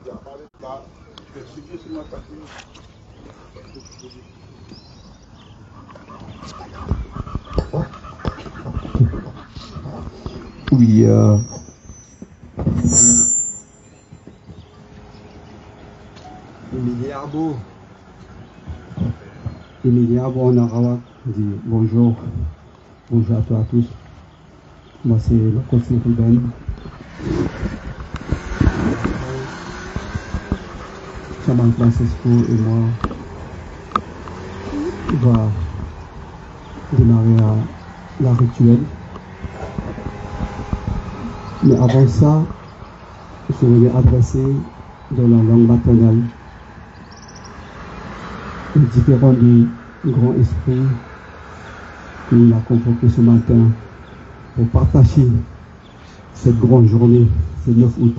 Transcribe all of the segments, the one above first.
Oui, Emiliabo Narawak dit bonjour. Bonjour à toi à tous. Moi c'est le conseiller Ruben. Chaman Francisco et moi va démarrer la rituel. Mais avant ça, je voulais adresser dans la langue maternelle les différents du grand esprit qui nous a convoqués ce matin pour partager cette grande journée, ce 9 août.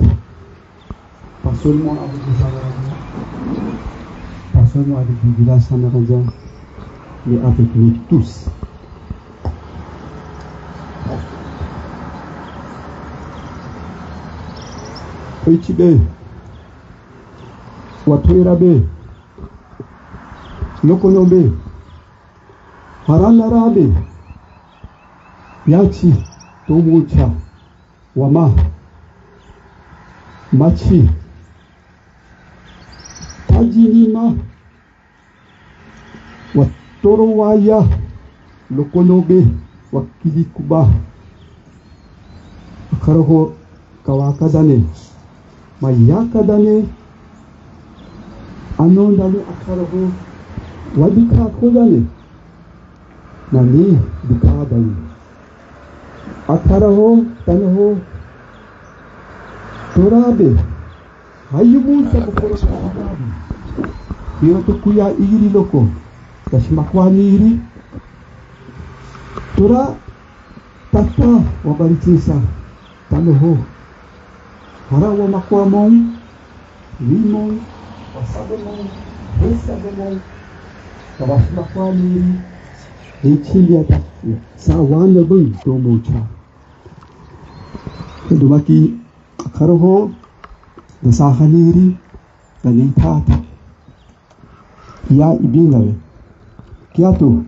Pas seulement avec les Amérindiens, pas seulement avec les villages amérindiens, mais avec nous tous. Oichibe, Watuirabe, Lokonobe, Haranarabe, Yachi, Tomucha, Wama, Machi, Tajinima, Watorowaya, Lokonobe, Wakilikuba, Karaho, Kawakadane, Mayakadane, Anondale Akaraho, Wadika Kodane, Nani, Dukadane, Akaraho, Tanaho, Torabe, Hayubuta Kokoro Kadabi, Hirotokuya Iri Loko, Tashimakwani Iri, Tora, Tata, Wabaritisa, Tanaho, Harawa Makwamon, Limon, Wasabemon, Hesabemon, Tawasmakwani, Echiliata, Sawanabun, Tomocha. Dumaki, Karaho, the Sahaniri, the Nitata, Ya Ibinawe, Kiato,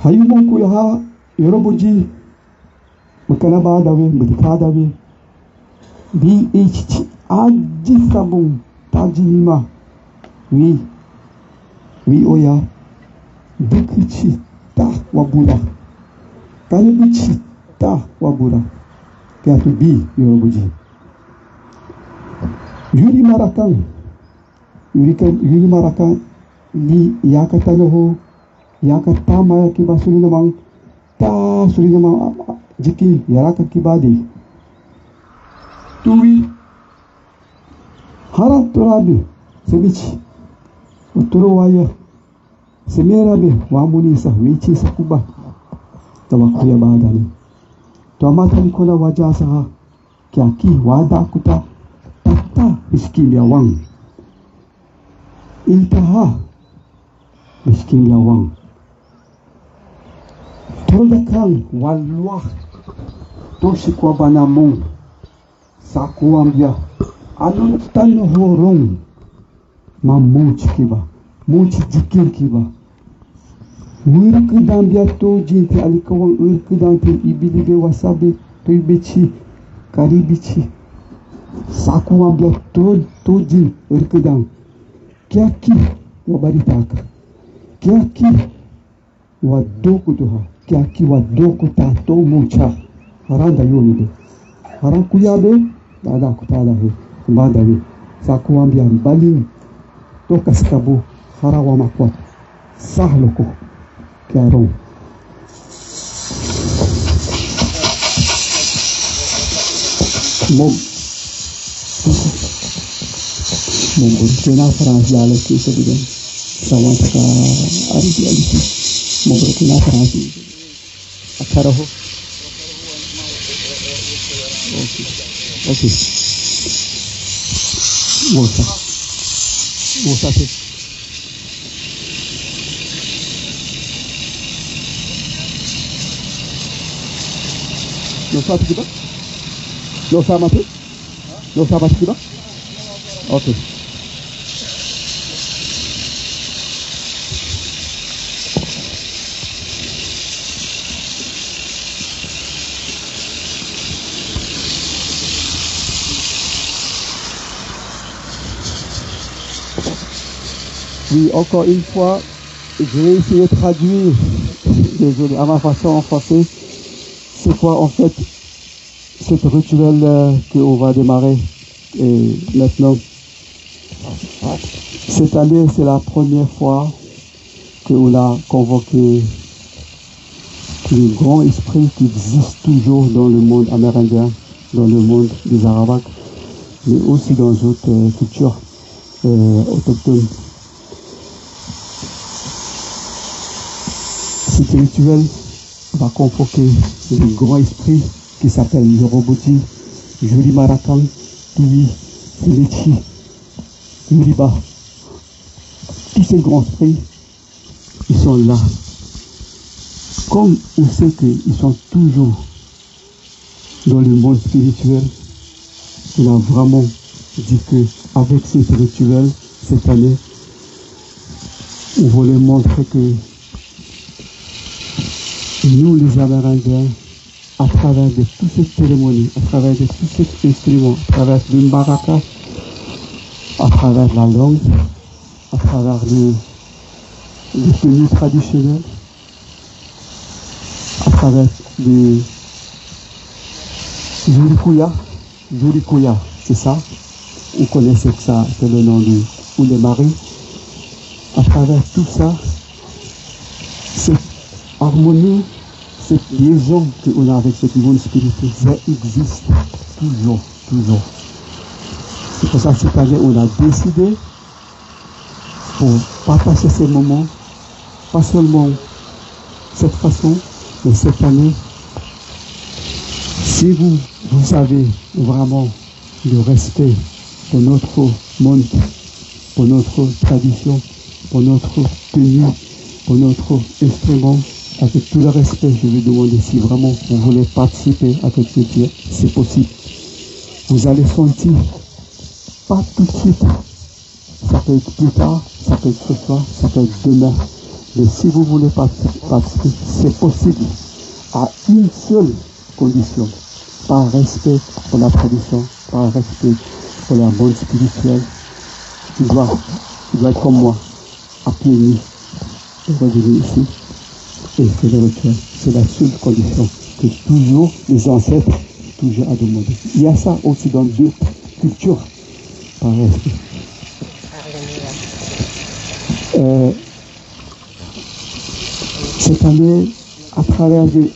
Hayumokuyaha, Yorobuji, Makanabadawe, Mutikadawe, BH Adjisabum Tajima Oui Oya Bukichi Ta Wabura Kanibichi Ta Wabura Kiatu B Yorobuji Yuri Marakan Li Yakatanoho Yakatama Yakiba Surinamang Ta Surinamang Jiki Yaraka Kibadi Tui Haratorabe Sebichi Uturowaya Semerabe Wamunisa Wichi Sakuba Tawakuya Badani Tuamata Nikola Wajasaha Kiaki Wada Kuta Tata Biskilia Wang Iltaha Biskilia Wang Tolakang Walwah Toshikwa Banamong Sakuambia Anun Tano Horong Mamuch Kiba Much Jikir Kiba Urkudambia to Jinti Alikawang Urkudanti Ibilige Wasabi Tuibichi Karibichi Sakuambia to Jin Urkudang Kiaki Wabaritaka Kiaki Wadoku Tuha Kiaki Wadoku Tato Mucha Haranda Yonibe Harankuyabe Dada Kutada Badawi Sakuambia Baling Toka Skabu Harawa Makwat Sahloko Kiaro Mungkin France jale kisah juga sama ka ariti alisi mungkin France akaraho okay Wosa sih Lo sabat kita? Ok. Oui, encore une fois, je vais essayer de traduire, désolé, à ma façon en français, c'est quoi en fait ce rituel qu'on va démarrer et maintenant. Cette année, c'est la première fois qu'on a convoqué le grand esprit qui existe toujours dans le monde amérindien, dans le monde des Arawaks, mais aussi dans d'autres cultures autochtones. Cet rituel va convoquer le grand esprit qui s'appelle le Roboti, Juri Marakan, Tui, Felechi, Yuriba. Tous ces grands esprits, ils sont là. Comme on sait qu'ils sont toujours dans le monde spirituel, on a vraiment dit qu'avec ce rituel, cette année, on voulait montrer que nous, les Amérindiens, à travers de toutes ces cérémonies, à travers de tous ces instruments, à travers le maracas, à travers la langue, à travers les tenues traditionnelles, à travers les Jurikuya, c'est ça, on connaissait que ça, c'est le nom du ou les maris. À travers tout ça, cette harmonie, cette liaison qu'on a avec cette monde spirituel, ça existe toujours. C'est pour ça que cette année, on a décidé pour partager ces moments, pas seulement cette façon, mais cette année, si vous avez vraiment le respect pour notre monde, pour notre tradition, pour notre tenue, pour notre instrument, avec tout le respect, je vais demander si vraiment vous voulez participer à cette fête, c'est possible. Vous allez sentir, pas tout de suite, ça peut être plus tard, ça peut être ce soir, ça peut être demain. Mais si vous voulez participer, c'est possible à une seule condition. Par respect pour la tradition, par respect pour la monde spirituelle. Il doit être comme moi, à pieds nus, et revenir ici et faire le rituel. C'est la seule condition que toujours les ancêtres toujours à demander. Il y a ça aussi dans d'autres cultures, par respect. Cette année, à travers des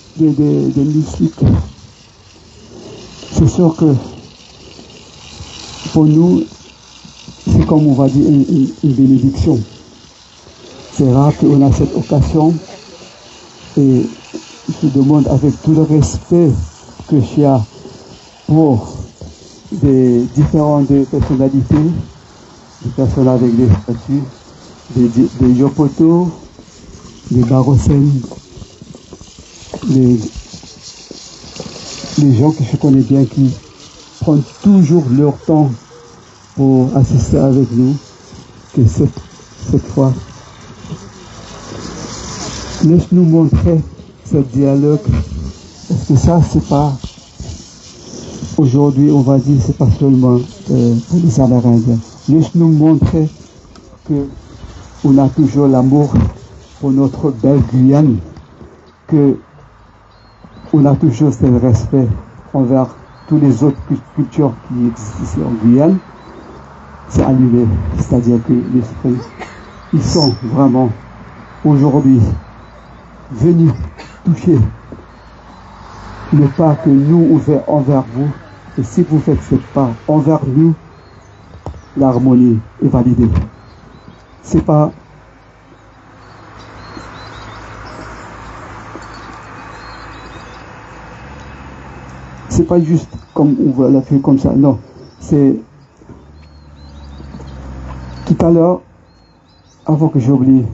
mystiques, c'est sûr que pour nous, c'est comme on va dire une bénédiction. C'est rare qu'on a cette occasion et je demande avec tout le respect que j'ai pour des différentes personnalités, des personnes avec des statuts, des Yopoto, des Barossen, les gens que je connais bien qui prennent toujours leur temps pour assister avec nous, que cette fois, laisse-nous montrer ce dialogue, parce que ça, c'est pas, aujourd'hui, on va dire, c'est pas seulement pour les Amérindiens. Laisse-nous montrer que on a toujours l'amour pour notre belle Guyane, que on a toujours ce respect envers toutes les autres cultures qui existent ici en Guyane. C'est allumé, c'est-à-dire que l'esprit, ils sont vraiment aujourd'hui venus toucher le pas que nous on fait envers vous, et si vous faites ce pas envers nous, l'harmonie est validée. C'est pas juste comme on va la faire comme ça, non, c'est tout à l'heure, avant que j'oublie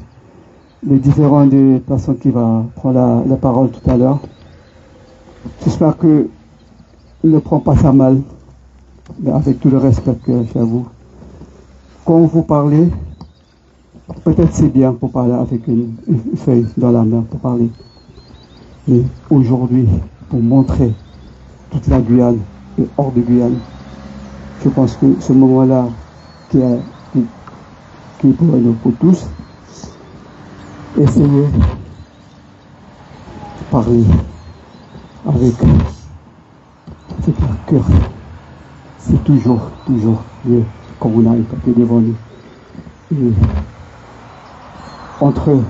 les différentes personnes qui vont prendre la parole tout à l'heure, j'espère que ne prend pas ça mal, mais avec tout le respect que j'ai à vous. quand vous parlez, peut-être c'est bien pour parler avec une feuille dans la main pour parler. Mais aujourd'hui, pour montrer toute la Guyane et hors de Guyane, je pense que ce moment-là qui est pour nous, pour tous, essayer de parler avec le cœur. C'est toujours mieux quand on a un papier devant nous. Et entre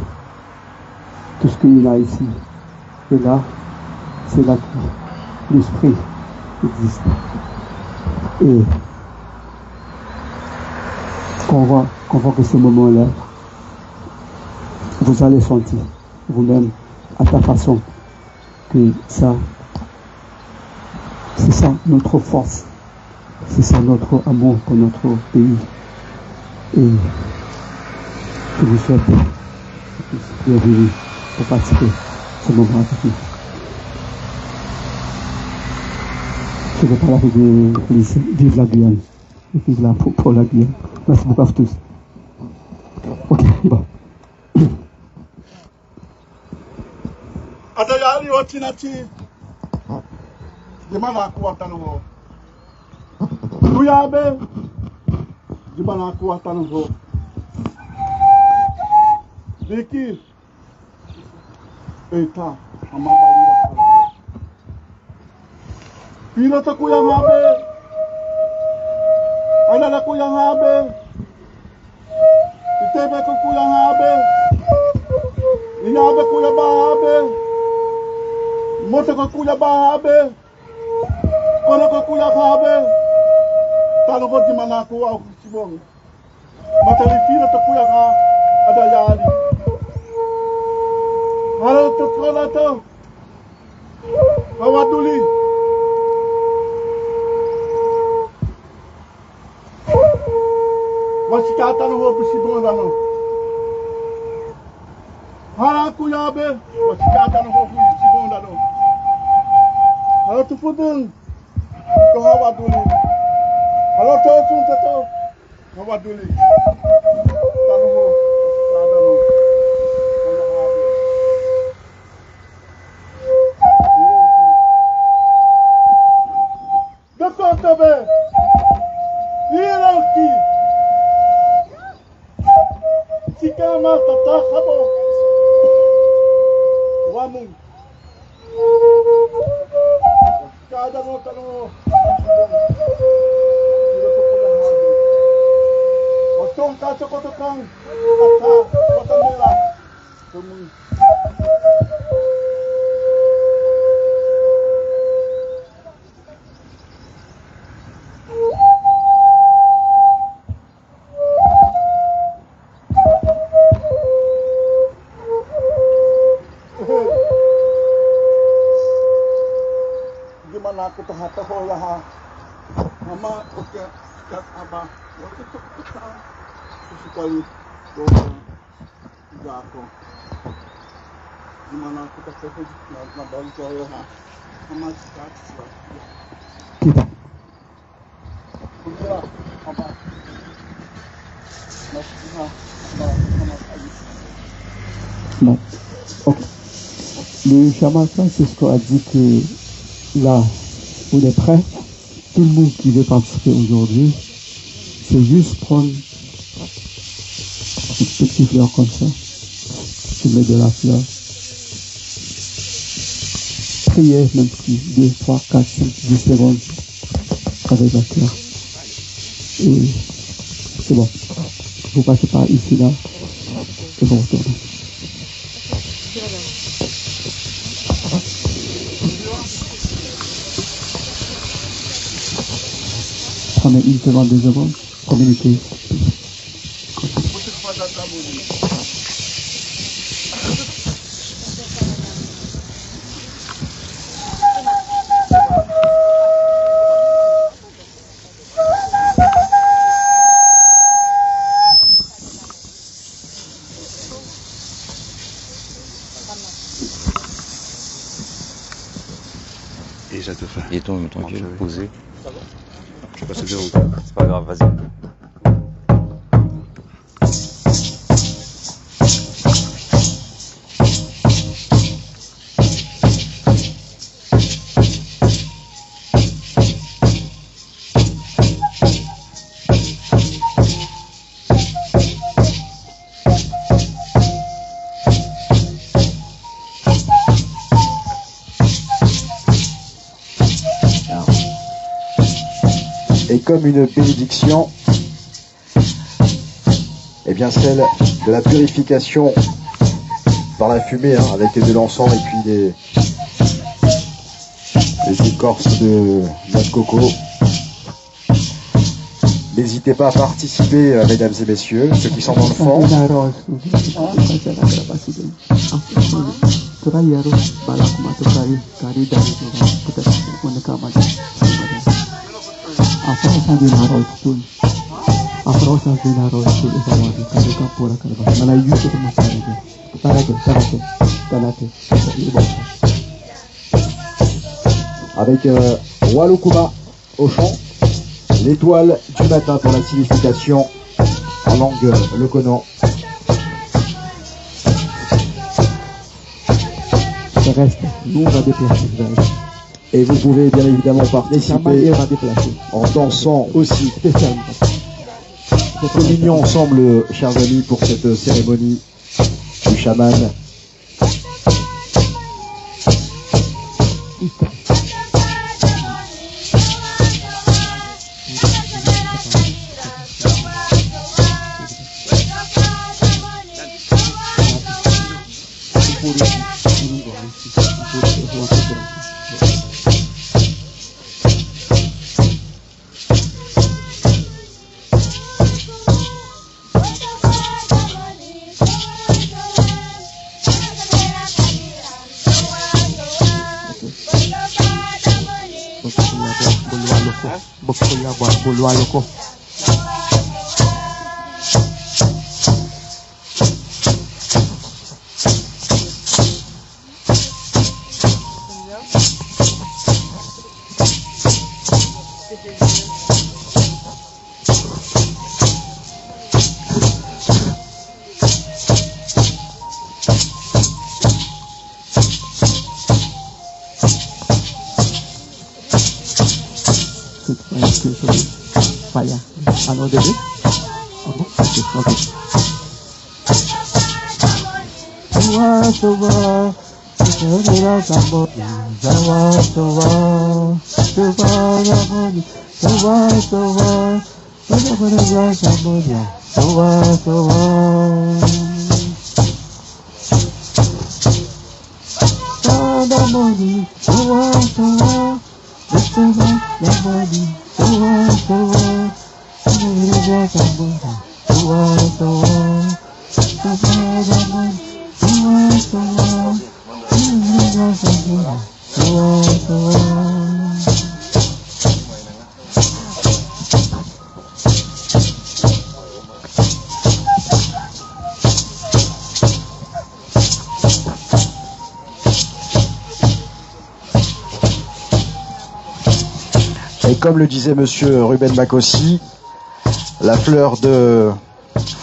tout ce qu'il y a ici et là, c'est là que l'esprit existe. Et qu'on voit que ce moment-là, vous allez sentir vous-même à ta façon que ça, c'est ça notre force, c'est ça notre amour pour notre pays. Et je vous souhaite bienvenue pour participer à ce moment avec nous. Je vais parler avec les policiers. Vive la Guyane. Vive la pour la Guyane. Merci beaucoup à tous. Ok, bon. Adayali otinati. Jimana kuwatanu. Kuyabe. Jimana kuwatanu. Diki. Eta. Amabalira. Pino ta kuyang habe. Alala kuyang habe. Itebe ko kuyang habe. Inabe kuya ba habe. Moto ko kuya ba habe. Kono ko kuya habe. Talo ko di mana ko au sibong. Matali pino ta kuya ha adayali. Halo to kola to. Hawaduli. Wasikata no ho bisibonda no. Hara kuyabe, wasikata no ho bisibonda no. Halo tufudun. To hawaduli. Halo to tunta to. Hawaduli. Tano ho sada no. Doktor be. Hiroki. Sikama tatakabo. Wamu. Kada mo tanong. Dito ko lang habi. Otong kaso ko to kang ata watamela. Tumun. Aku tahata ho laha mama oke kat aba waktu tu kita sekali doa jago di mana aku tak tahu nak balik saya ha mama kat Kita. Kuda apa masih mama Bon. Ok. Le chaman Francisco a dit que là, on est prêt. Tout le monde qui veut participer aujourd'hui, c'est juste prendre une petite fleur comme ça. Tu mets de la fleur. Priez même plus 2, 3, 4, 5, 10 secondes avec la fleur. Et c'est bon. Vous passez par ici, là, et vous retournez. Prenez une seconde, 2 secondes, communiquez. Et ça te fait. Et ton cul posé. Je sais pas si c'est bien ou C'est pas grave, vas-y. est comme une bénédiction, et bien celle de la purification par la fumée, hein, avec de l'encens et puis les écorces de noix de coco. N'hésitez pas à participer, mesdames et messieurs, ceux qui sont dans le fond. Avec Walukuma au chant, l'étoile du matin pour la signification en langue lokono. Ça reste, nous on va déplacer. Et vous pouvez bien évidemment participer en dansant aussi. Communion ensemble, chers amis, pour cette cérémonie du chaman. Bulwaloko. Fire. Ano dede? Apa? Okay. Sawa, Sura Sambo, Sawa, Ramoni, Sawa, Sura Sambo, Sawa. Ramoni, Sawa, Ramoni, Sawa. Et comme le disait monsieur Ruben Makossi, la fleur de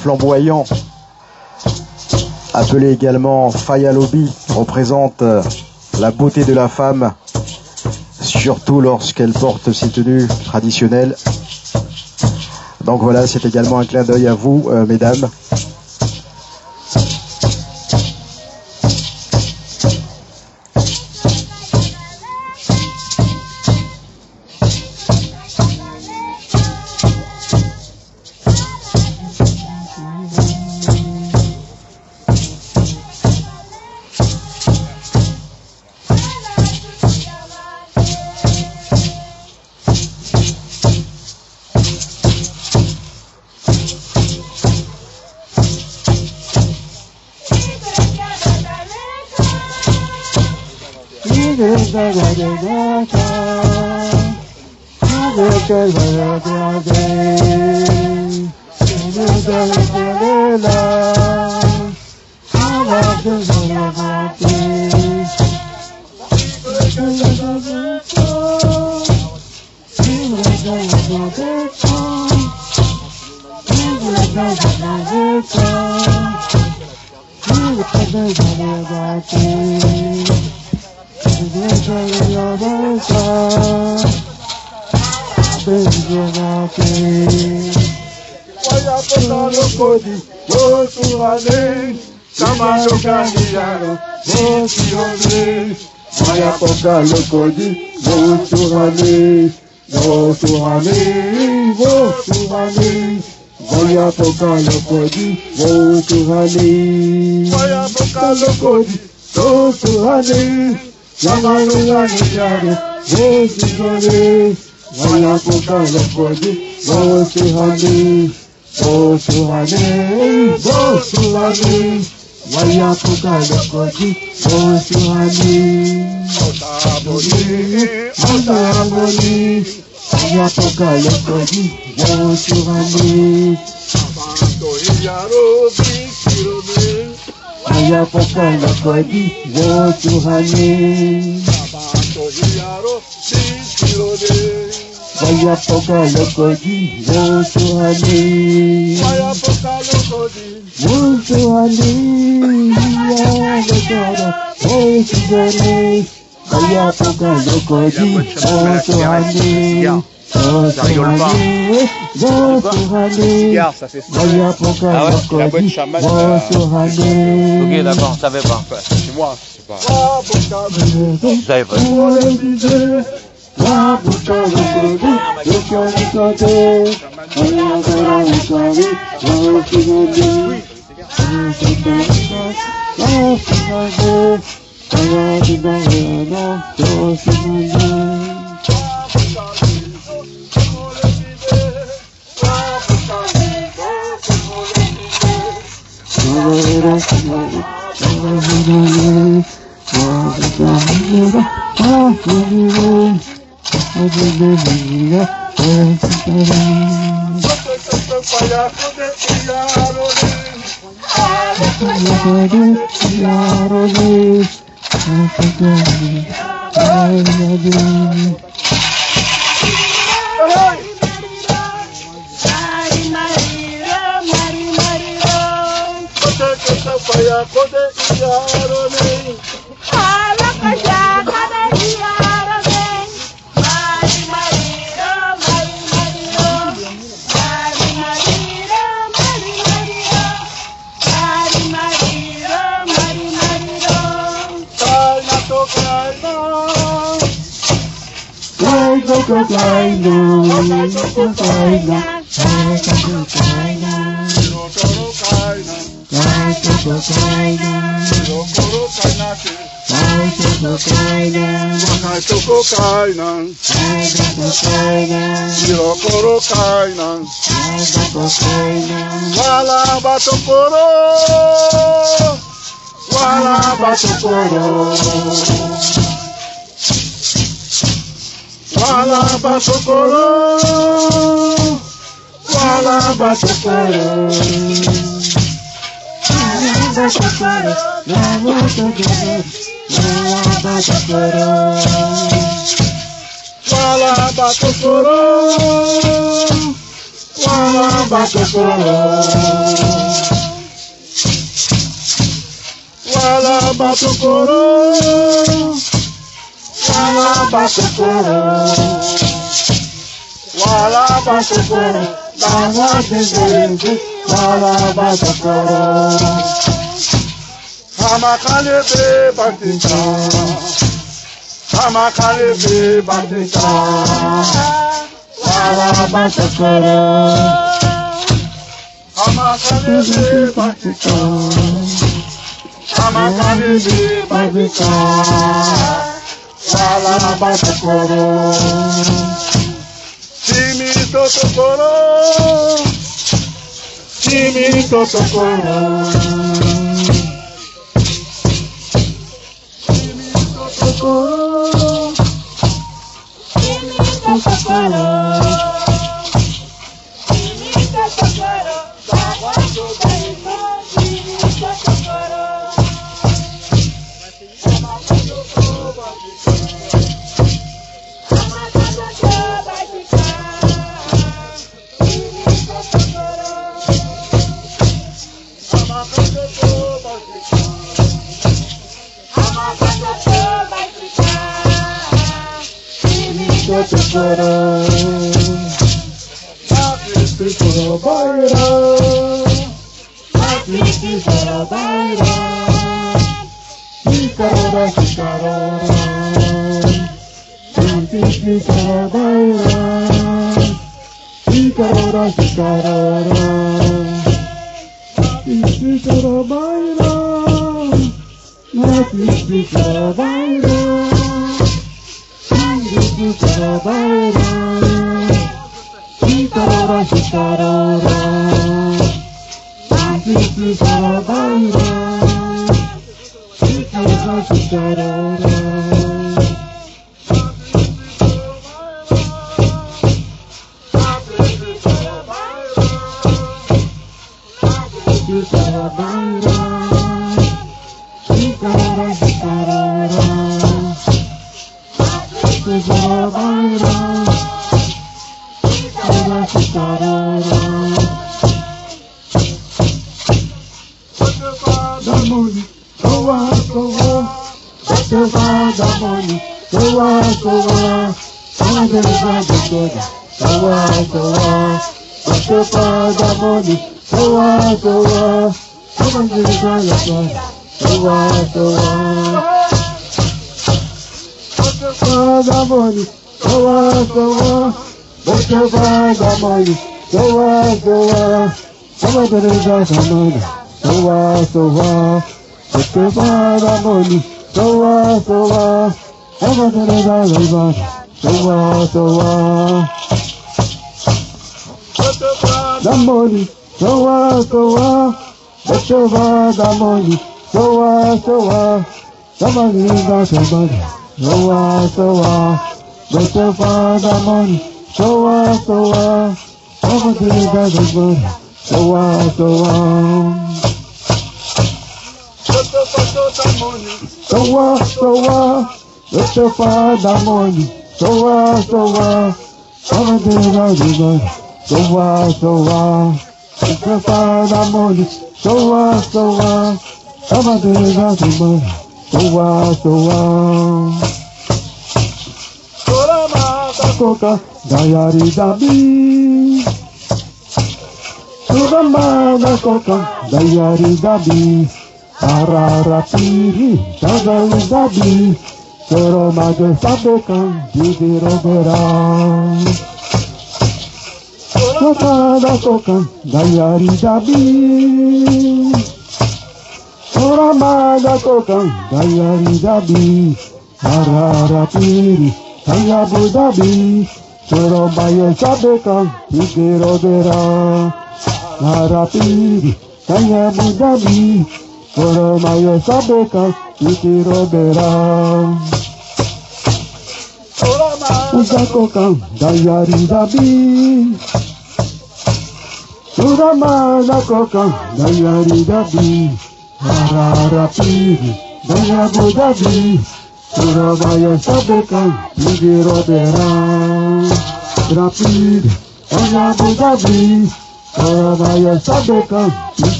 flamboyant, appelée également Fayalobi, représente la beauté de la femme, surtout lorsqu'elle porte ses tenues traditionnelles. Donc voilà, c'est également un clin d'œil à vous, mesdames. Vosuhane, Vosuhane, Vaya poka lokodi, Vosuhane, Vaya poka lokodi, Vosuhane, Yamaruhane yare, Vosuhane, Vaya poka lokodi, Vosuhane, Vosuhane, Vosuhane, Vaya poka lokodi, Vosuhane, Otaboni, Vaya poka lokodi, Vosuhane, Vaya poka lokodi, Vosuhane, Vaya poka lokodi, Vosuhane, Vosuhane, Vosuhane, Vaya poka lokodi, Vosuhane, Regarde, ça fait ça. Ah ouais, la bonne chamane. Ok, d'accord, je savais pas. C'est moi, c'est pas. Je savais pas.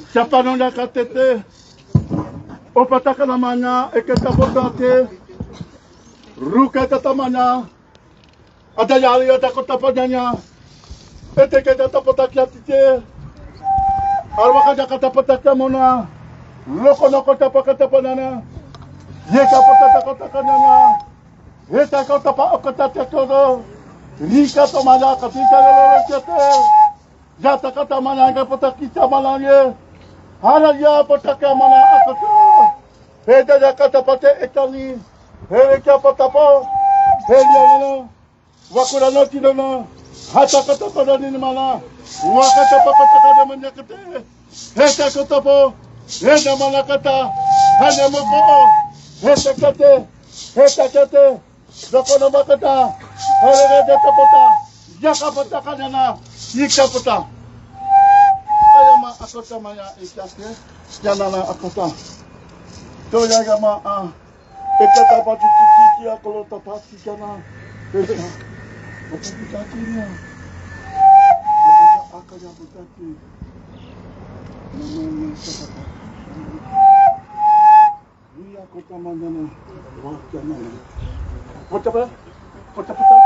Chapanonda katete, opataka namanya, eketapotate, ruka tatamanya, adayali atakotapanyanya, eteketapotakiatite, arwakaja katapotakamona, loko tapakatapanana, yekapotatakotakananya, etakotapa rika tomanya katika lelekete, yatakatamanya kapotakita malanye, Haraya potaka mana akata, heda jakata pate etani, hereka potapo, heliana, wakura no tinona, hata kata pada ni mana, wakata papataka de manyakate, heta kotapo, heda mana kata, hanya moko, heta kate, zakona makata, hereka jata pota, jaka potaka nana, yika pota. Ayama akota maya ikasnya janana akota to yaga ma ekata pati tiki akolo tapati jana apa tatinya apa akaya butati namanya siapa dia kota mana wakana kota apa kota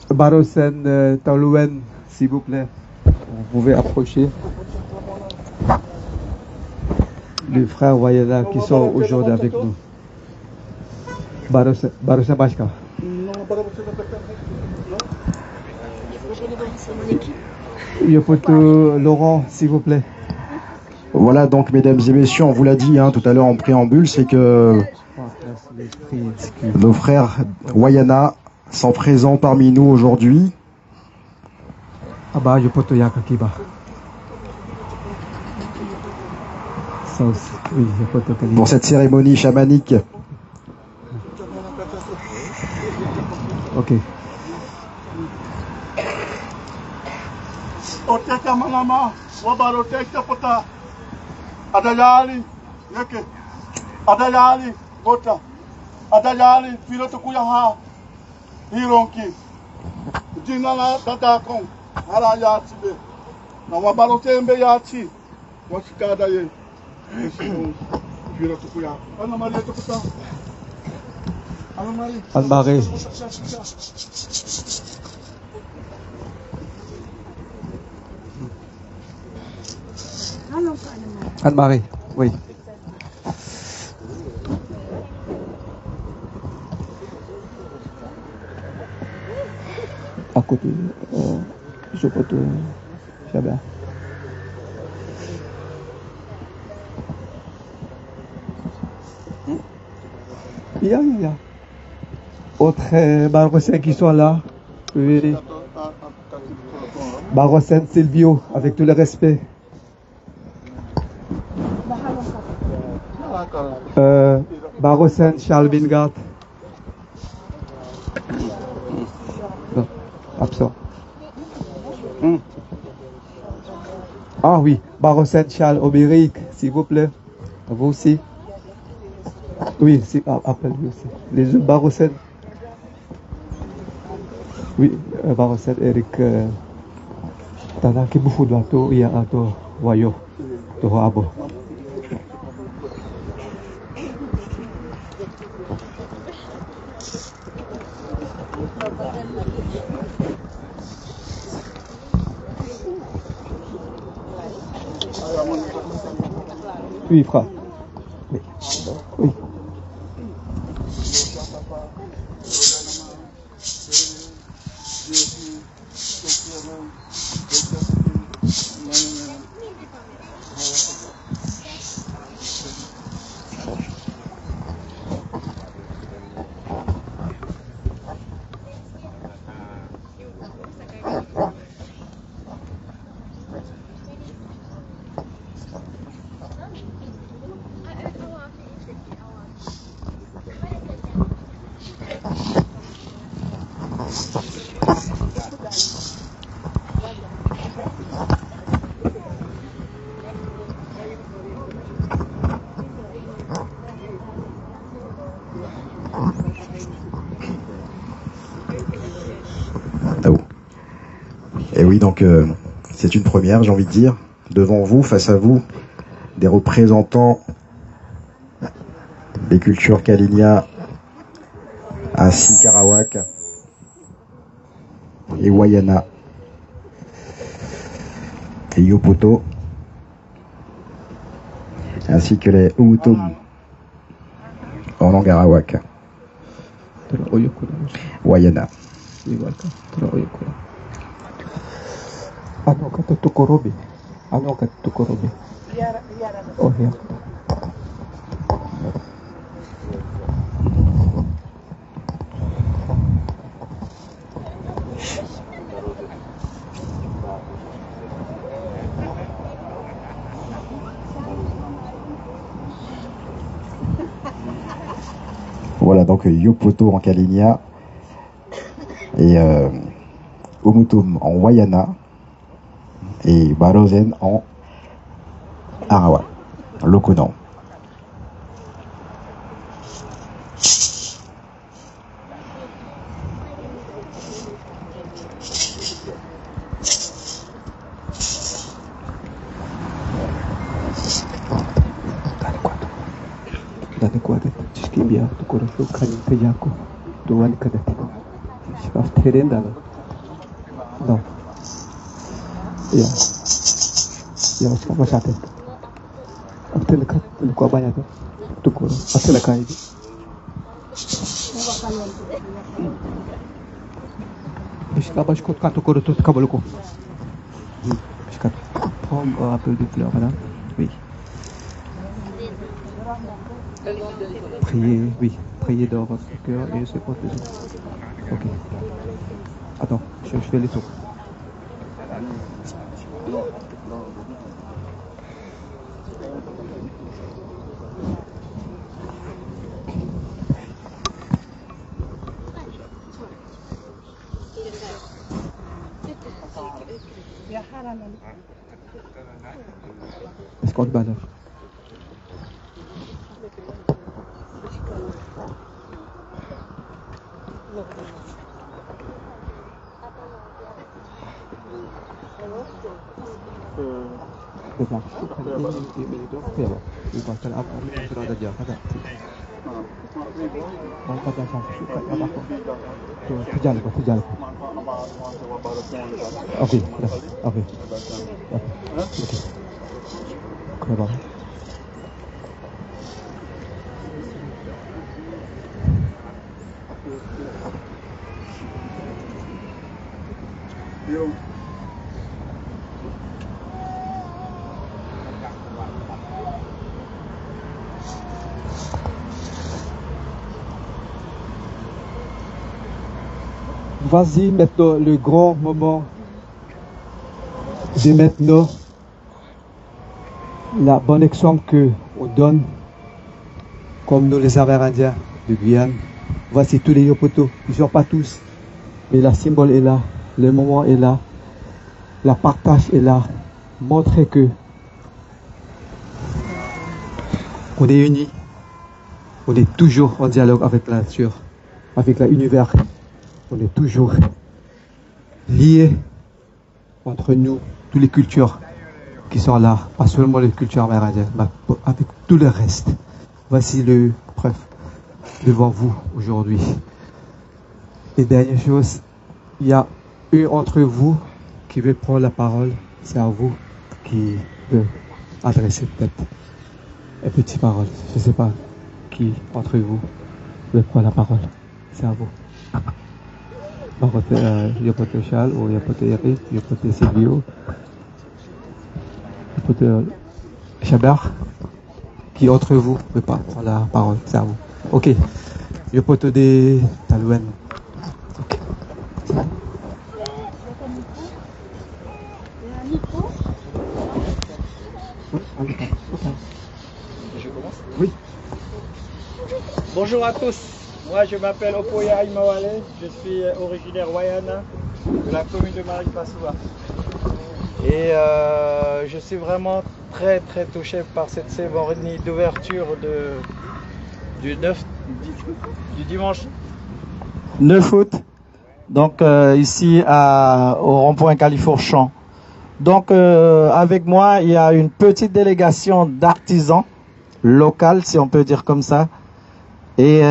Barosen Taouluen, s'il vous plaît. Vous pouvez approcher. Les frères Wayana qui sont aujourd'hui avec nous. Barosen Bashka. Laurent, s'il vous plaît. Voilà donc mesdames et messieurs, on vous l'a dit tout à l'heure en préambule, c'est que nos frères Wayana sont présents parmi nous aujourd'hui. Pour cette cérémonie chamanique. Ok. Adayali, yeke, adayali, bota, adayali, piloto kuyaha, hironki, jinala tatakon, harayati be, na wabalo tembe yati, washikada ye, piloto kuyaha, Anna Maria topota, Anna Maria, Anne-Marie. Anne-Marie, oui. côté. Je peux te... J'avais. Il y a. Autres Marocains qui sont là. Oui. Marocain Silvio, avec tout le respect. Marocain Charles Bingard. Non, absent. Ah oui, Marocain Charles Obéric, s'il vous plaît. Vous aussi. Oui, appelle-lui aussi. Les autres Marocains. Oui, Marocain Eric. Tana ki bufu dwa to iya ato wayo to abo. Oui, frère. Oui. Oui. Et oui, donc c'est une première, j'ai envie de dire. Devant vous, face à vous, des représentants des cultures Kalinia, ainsi qu'Arawak et Wayana et Yopoto, ainsi que les Umutum en langue Arawak. Wayana. Ano ka tukorobi? Ano ka tukorobi? Oh, ya. Voilà, donc Yopoto en Kalinia et Umutum en Wayana et Barozen en Arawak, Lokonan. Dane kuadet, chiskibia, tu korosho kani tejako, tuan kadet. Shkaf terenda no. No. Ya. Ya, shkaf masate. Abtel kat, luka banyak tu. Tu koro, abtel kai. Shkaf bashkot kan tu koro tu kabaluko. Shkaf. Pom appel de fleurs, madame. Oui. Priez, oui, priez dans votre cœur et se protéger. Ok. Attends, je fais les tours. Est-ce qu'on te balance? Depan sukan ini itu apa? Ibarat apa yang berada di atas. Mau pada sukan apa? Terjalan. Oke. Kenapa? Vas-y maintenant le grand moment de maintenant la bonne exemple que on donne comme nous les Amérindiens de Guyane. Voici tous les yopotos, ils ne sont pas tous, mais la symbole est là, le moment est là, la partage est là, montrer que on est unis, on est toujours en dialogue avec la nature, avec l'univers. On est toujours liés entre nous, toutes les cultures qui sont là, pas seulement les cultures amérindiennes, mais avec tout le reste. Voici le preuve devant vous aujourd'hui. Et dernière chose, il y a un entre vous qui veut prendre la parole, c'est à vous qui veut adresser peut-être une petite parole. Je ne sais pas qui entre vous veut prendre la parole, c'est à vous. Yopote Chal ou Yopote Eric, Yopote Silvio, Yopote Chabar, qui entre vous ne peut pas prendre la parole, c'est à vous. Ok, Yopote de Talouen. Ok. Je commence? Oui. Bonjour à tous. Moi, je m'appelle Opoya Imawale, je suis originaire Wayana, de la commune de Marikpasoula. Et je suis vraiment très touché par cette cérémonie d'ouverture du dimanche 9 août, donc ici au rond-point Califourchon. Donc avec moi, il y a une petite délégation d'artisans locaux, si on peut dire comme ça. Et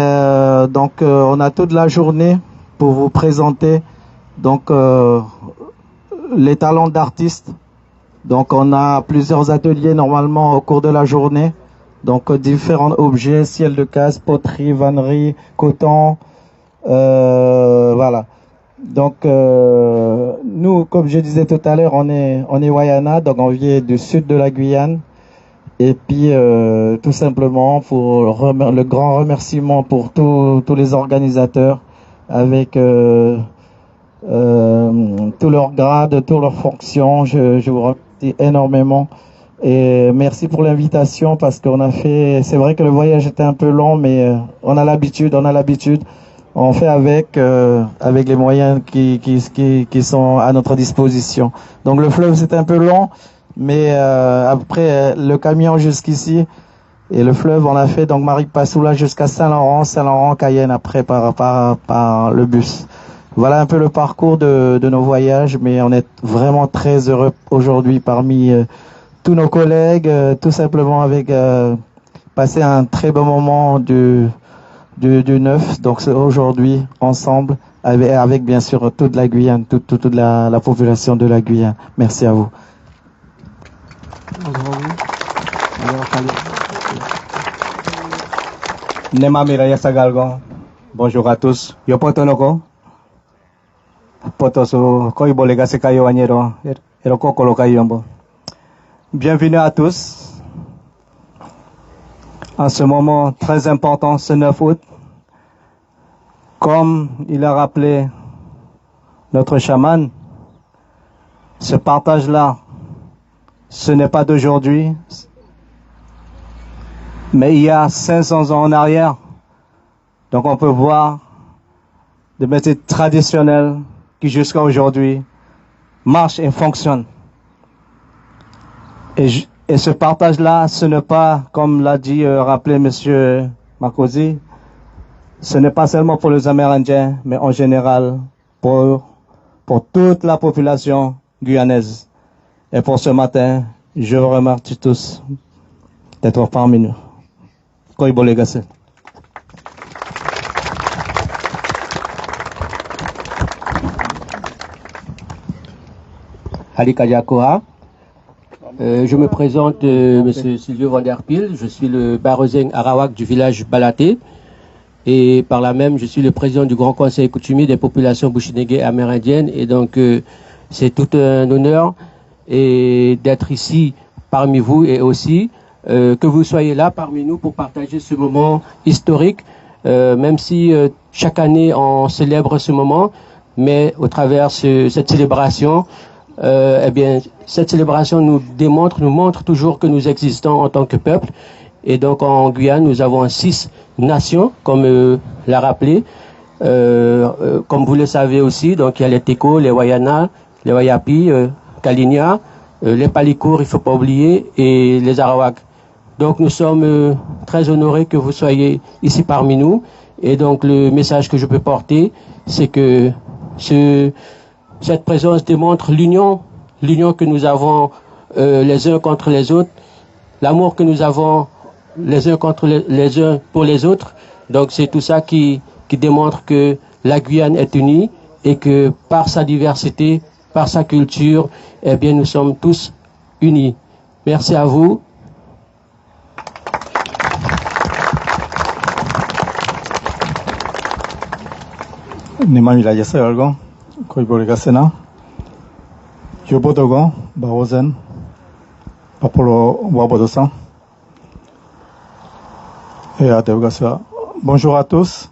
donc on a toute la journée pour vous présenter donc les talents d'artistes. Donc on a plusieurs ateliers normalement au cours de la journée. Donc différents objets, ciel de casse, poterie, vannerie, coton, voilà. Donc nous, comme je disais tout à l'heure, on est Wayana, donc on vient du sud de la Guyane. Et puis, tout simplement, pour le grand remerciement pour tous les organisateurs, avec tous leurs grades, toutes leurs fonctions. Je vous remercie énormément. Et merci pour l'invitation, parce qu'on a fait... C'est vrai que le voyage était un peu long, mais on a l'habitude. On fait avec les moyens qui sont à notre disposition. Donc le fleuve, c'était un peu long. Mais après le camion jusqu'ici et le fleuve, on a fait donc Marikpasoula jusqu'à Saint-Laurent, Cayenne après par le bus. Voilà un peu le parcours de nos voyages, mais on est vraiment très heureux aujourd'hui parmi tous nos collègues, tout simplement avec passer un très bon moment du 9, donc c'est aujourd'hui ensemble avec bien sûr toute la Guyane, toute la population de la Guyane. Merci à vous. Nema Miraya Sagalgo. Bonjour à tous. Yo potonoko. Potoso koi bolega se kayo añero. Eroko koloka yombo. Bienvenue à tous. En ce moment très important, ce 9 août. Comme il a rappelé notre chaman, ce partage-là, ce n'est pas d'aujourd'hui, mais il y a 500 ans en arrière. Donc on peut voir des méthodes traditionnelles qui jusqu'à aujourd'hui marchent et fonctionnent. Et ce partage-là, ce n'est pas, comme l'a dit, rappelé M. Makosi, ce n'est pas seulement pour les Amérindiens, mais en général pour toute la population guyanaise. Et pour ce matin, je vous remercie tous d'être parmi nous. Koibo Legacy. Halika Yakoha. Je me présente, Monsieur Silvio Van Der Pil. Je suis le Barozeng Arawak du village Balaté. Et par là même, je suis le président du Grand Conseil coutumier des populations bushinégé amérindiennes. Et donc, C'est tout un honneur et d'être ici parmi vous et aussi que vous soyez là parmi nous pour partager ce moment historique, même si chaque année on célèbre ce moment, mais au travers cette célébration, eh bien, cette célébration nous montre toujours que nous existons en tant que peuple. Et donc en Guyane, nous avons 6 nations, comme l'a rappelé. Comme vous le savez aussi, donc il y a les Teko, les Wayana, les Wayapi, Kalinia, les Palikour, il ne faut pas oublier, et les Arawak. Donc nous sommes très honorés que vous soyez ici parmi nous. Et donc le message que je peux porter, c'est que cette présence démontre l'union que nous avons les uns contre les autres, l'amour que nous avons les uns contre les uns pour les autres. Donc c'est tout ça qui démontre que la Guyane est unie et que par sa diversité, par sa culture, eh bien nous sommes tous unis. Merci à vous. Nimamila Yasagalgo, Koibolegasena, Yobodogo, Barozen, Papolo Wabodosan, et Adeogasua. Bonjour à tous.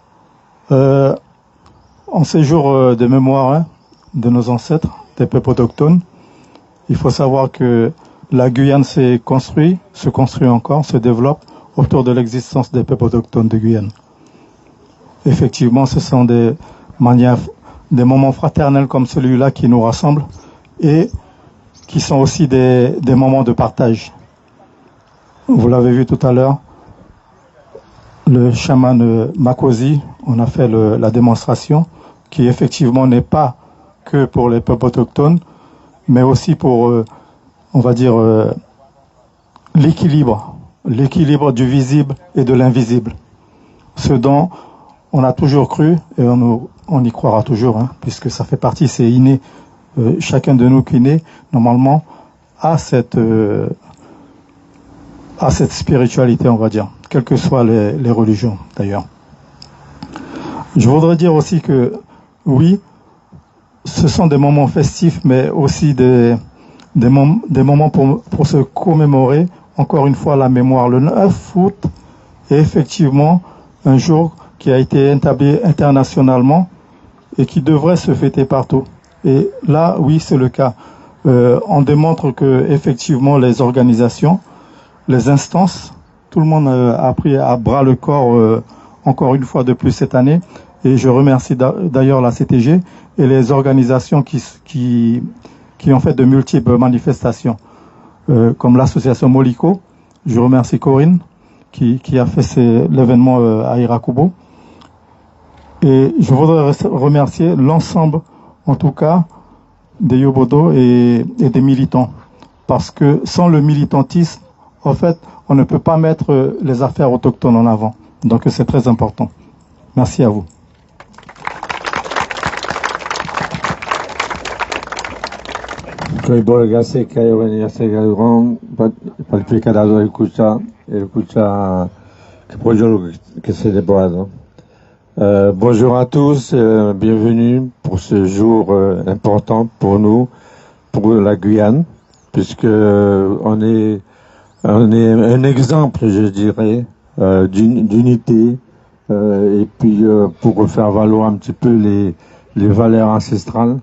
En ces jours de mémoire de nos ancêtres, des peuples autochtones, il faut savoir que la Guyane se construit encore, se développe autour de l'existence des peuples autochtones de Guyane. Effectivement, ce sont des moments fraternels comme celui-là qui nous rassemblent et qui sont aussi des moments de partage. Vous l'avez vu tout à l'heure, le chaman Makosi, on a fait la démonstration qui effectivement n'est pas que pour les peuples autochtones, mais aussi pour, on va dire, l'équilibre du visible et de l'invisible. Ce dont on a toujours cru, et on y croira toujours, puisque ça fait partie, c'est inné. Chacun de nous qui naît, normalement, a cette spiritualité, on va dire, quelles que soient les religions, d'ailleurs. Je voudrais dire aussi que, oui, ce sont des moments festifs, mais aussi des moments pour se commémorer, encore une fois, la mémoire. Le 9 août est effectivement un jour qui a été établi internationalement et qui devrait se fêter partout. Et là, oui, c'est le cas. On démontre que effectivement les organisations, les instances, tout le monde a pris à bras le corps encore une fois de plus cette année. Et je remercie d'ailleurs la CTG et les organisations qui ont fait de multiples manifestations, comme l'association Moliko. Je remercie Corinne qui a fait l'événement à Irakubo. Et je voudrais remercier l'ensemble, en tout cas, des Yobodo et des militants. Parce que sans le militantisme, en fait, on ne peut pas mettre les affaires autochtones en avant. Donc c'est très important. Merci à vous. Bonjour à tous, bienvenue pour ce jour important pour nous, pour la Guyane, puisque on est un exemple, je dirais, d'unité, et puis pour faire valoir un petit peu les valeurs ancestrales.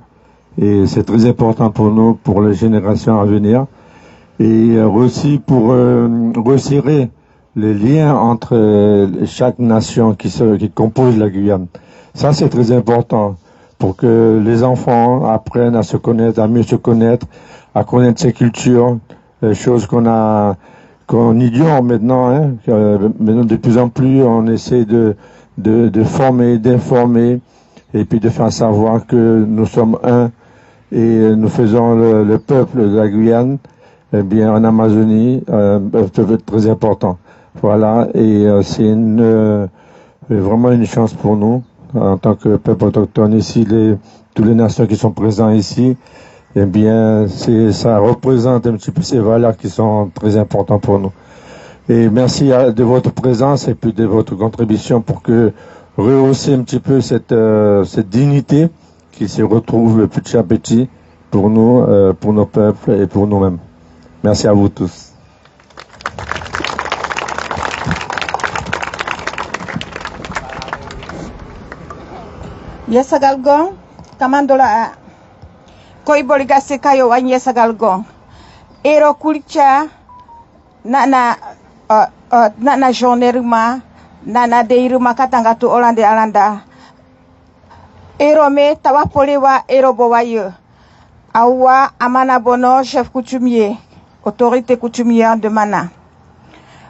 Et c'est très important pour nous, pour les générations à venir, et aussi pour resserrer les liens entre chaque nation qui compose la Guyane. Ça, c'est très important pour que les enfants apprennent à se connaître, à mieux se connaître, à connaître ses cultures, choses qu'on ignore maintenant. Maintenant, de plus en plus, on essaie de former, d'informer, et puis de faire savoir que nous sommes un, et nous faisons le peuple de la Guyane, eh bien, en Amazonie, peut être très important. Voilà, et c'est vraiment une chance pour nous, en tant que peuple autochtone ici, toutes les nations qui sont présentes ici, eh bien, ça représente un petit peu ces valeurs qui sont très importantes pour nous. Et merci de votre présence et puis de votre contribution pour que rehausser un petit peu cette dignité qui se retrouve petit à petit pour nous, pour nos peuples et pour nous-mêmes. Merci à vous tous. Yesagal gong, kamandola koi boligase kayo wan yesagal gong. Ero kulcha na journée ruma na de ruma katanga tu olande alanda. Ero me tawapolewa ero bowaye. Awa amana bono chef coutumier, autorité coutumière de Mana.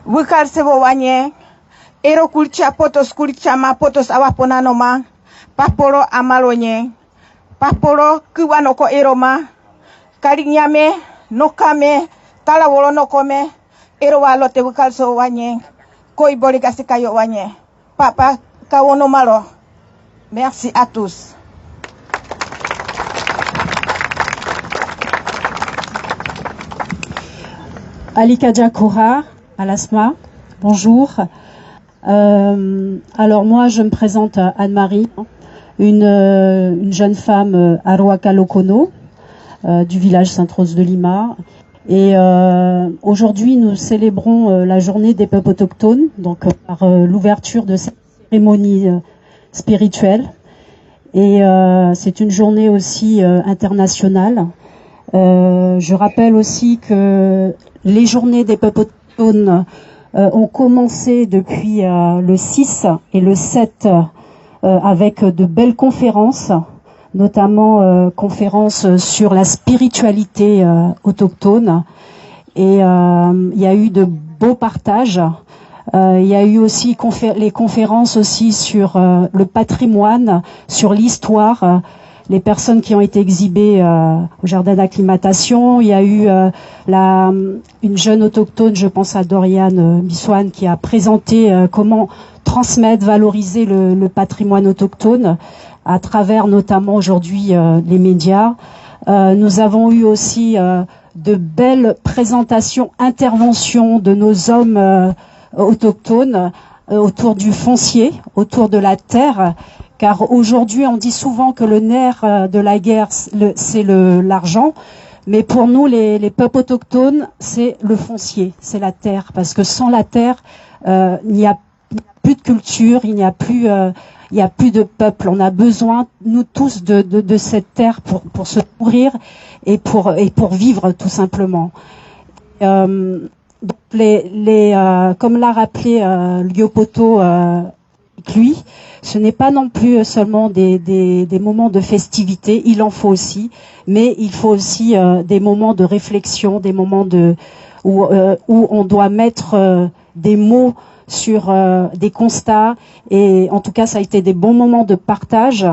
Wikal sevo wanye ero kulcha potos kulcha ma potos awa ponanoma. Paporo amalonye, paporo kiwanoko eroma, karinyame, nokame, talawolo nokome, erowa lote wikalso wanye, koi boligasi kayo wanye. Papa kawono malo. Merci à tous. Alika Diakora, Alasma, bonjour. Alors moi je me présente à Anne-Marie, une jeune femme Aroaka Lokono du village Sainte-Rose de Lima. Et aujourd'hui nous célébrons la journée des peuples autochtones, donc par l'ouverture de cette cérémonie spirituelle. Et c'est une journée aussi internationale. Je rappelle aussi que les journées des peuples autochtones ont commencé depuis le 6 et le 7 avec de belles conférences, notamment conférences sur la spiritualité autochtone. Et il y a eu de beaux partages. Il y a eu aussi les conférences aussi sur le patrimoine, sur l'histoire, les personnes qui ont été exhibées au jardin d'acclimatation. Il y a eu une jeune autochtone, je pense à Doriane Biswan, qui a présenté comment transmettre, valoriser le patrimoine autochtone à travers notamment aujourd'hui les médias. Nous avons eu aussi de belles présentations, interventions de nos hommes autochtones autour du foncier, autour de la terre, car aujourd'hui on dit souvent que le nerf de la guerre c'est l'argent, mais pour nous les peuples autochtones c'est le foncier, c'est la terre, parce que sans la terre il n'y a plus de culture, il n'y a plus de peuple. On a besoin nous tous de cette terre pour se nourrir et pour vivre tout simplement. Donc comme l'a rappelé Lyopoto lui, ce n'est pas non plus seulement des moments de festivité, il en faut aussi, mais il faut aussi des moments de réflexion, des moments où on doit mettre des mots sur des constats, et en tout cas ça a été des bons moments de partage.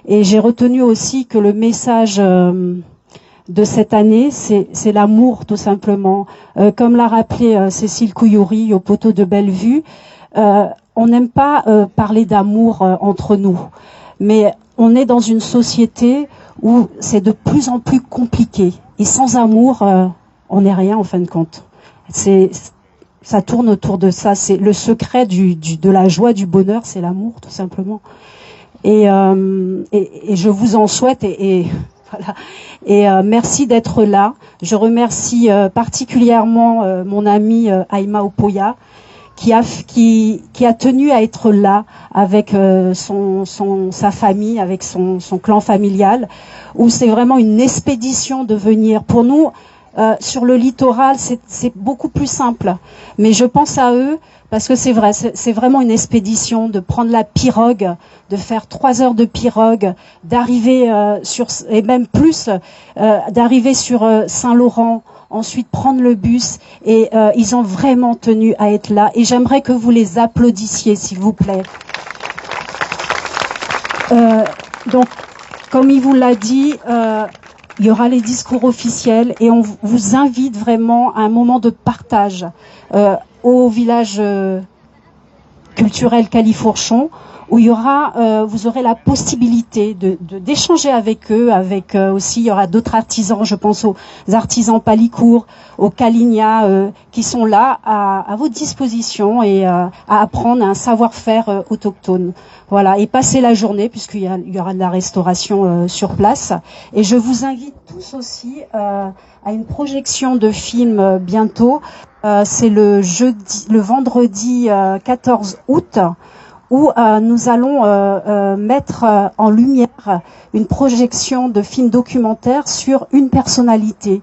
Et j'ai retenu aussi que le message de cette année, c'est l'amour tout simplement. Comme l'a rappelé Cécile Couillouri au poteau de Bellevue, on n'aime pas parler d'amour entre nous, mais on est dans une société où c'est de plus en plus compliqué, et sans amour on n'est rien en fin de compte. Ça tourne autour de ça, c'est le secret de la joie, du bonheur, c'est l'amour tout simplement. Et je vous en souhaite, et voilà. Et merci d'être là. Je remercie particulièrement mon ami Aïma Opoya, qui a tenu à être là avec sa famille, avec son clan familial, où c'est vraiment une expédition de venir. Pour nous, sur le littoral, c'est beaucoup plus simple. Mais je pense à eux parce que c'est vrai, c'est vraiment une expédition de prendre la pirogue, de faire 3 heures de pirogue, d'arriver et même plus, d'arriver sur Saint-Laurent, ensuite prendre le bus, et ils ont vraiment tenu à être là. Et j'aimerais que vous les applaudissiez, s'il vous plaît. Donc, comme il vous l'a dit, il y aura les discours officiels, et on vous invite vraiment à un moment de partage au village culturel Califourchon, où il y aura, vous aurez la possibilité d'échanger avec eux, avec aussi, il y aura d'autres artisans, je pense aux artisans Palicourt, aux Caligna, qui sont là à votre disposition et à apprendre un savoir-faire autochtone. Voilà, et passer la journée, puisqu'il y aura de la restauration sur place. Et je vous invite tous aussi à une projection de film bientôt. C'est le vendredi 14 août, où nous allons mettre en lumière une projection de film documentaire sur une personnalité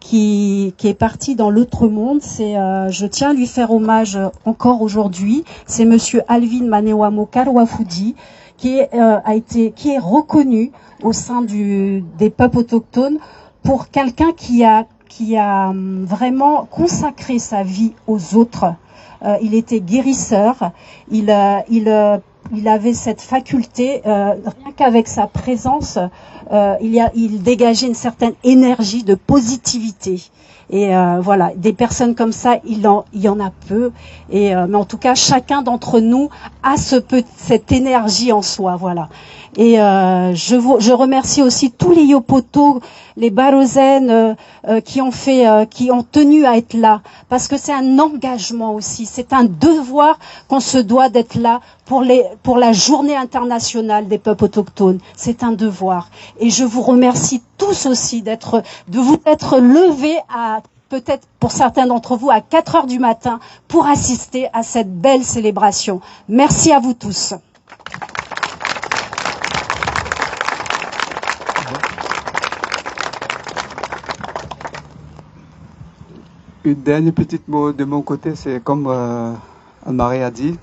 qui est partie dans l'autre monde. C'est, je tiens à lui faire hommage encore aujourd'hui. C'est Monsieur Alvin Manewamo Karwafudi, qui est reconnu au sein des peuples autochtones pour quelqu'un qui a vraiment consacré sa vie aux autres. Il était guérisseur. Il avait cette faculté, rien qu'avec sa présence, il dégageait une certaine énergie de positivité. Et voilà, des personnes comme ça, il y en a peu. Et mais en tout cas, chacun d'entre nous a cette énergie en soi, voilà. Et je remercie aussi tous les Yopoto, les Barozen qui ont tenu à être là, parce que c'est un engagement aussi, c'est un devoir qu'on se doit d'être là pour la journée internationale des peuples autochtones. C'est un devoir. Et je vous remercie tous aussi de vous être levés à peut-être pour certains d'entre vous à 4 heures du matin pour assister à cette belle célébration. Merci à vous tous. Une dernière petite mot de mon côté, c'est comme Anne-Marie a dit,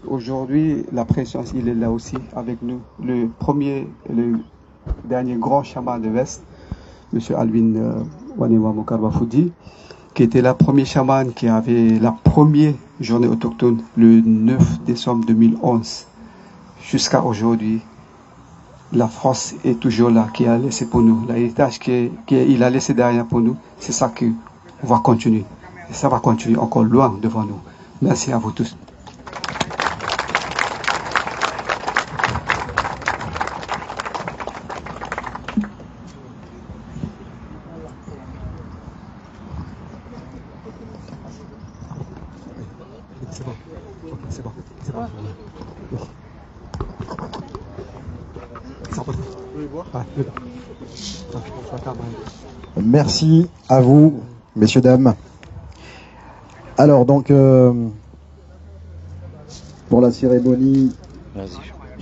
aujourd'hui la présence, il est là aussi avec nous. Le premier et le dernier grand chaman de l'Est, M. Alvin Manewamo Karwafudi, qui était le premier chaman qui avait la première journée autochtone le 9 décembre 2011. Jusqu'à aujourd'hui, la France est toujours là, qui a laissé pour nous. L'héritage qu'il a laissé derrière pour nous, c'est ça qu'on va continuer. Et ça va continuer encore loin devant nous. Merci à vous tous. Merci à vous, messieurs, dames. Alors donc, pour la cérémonie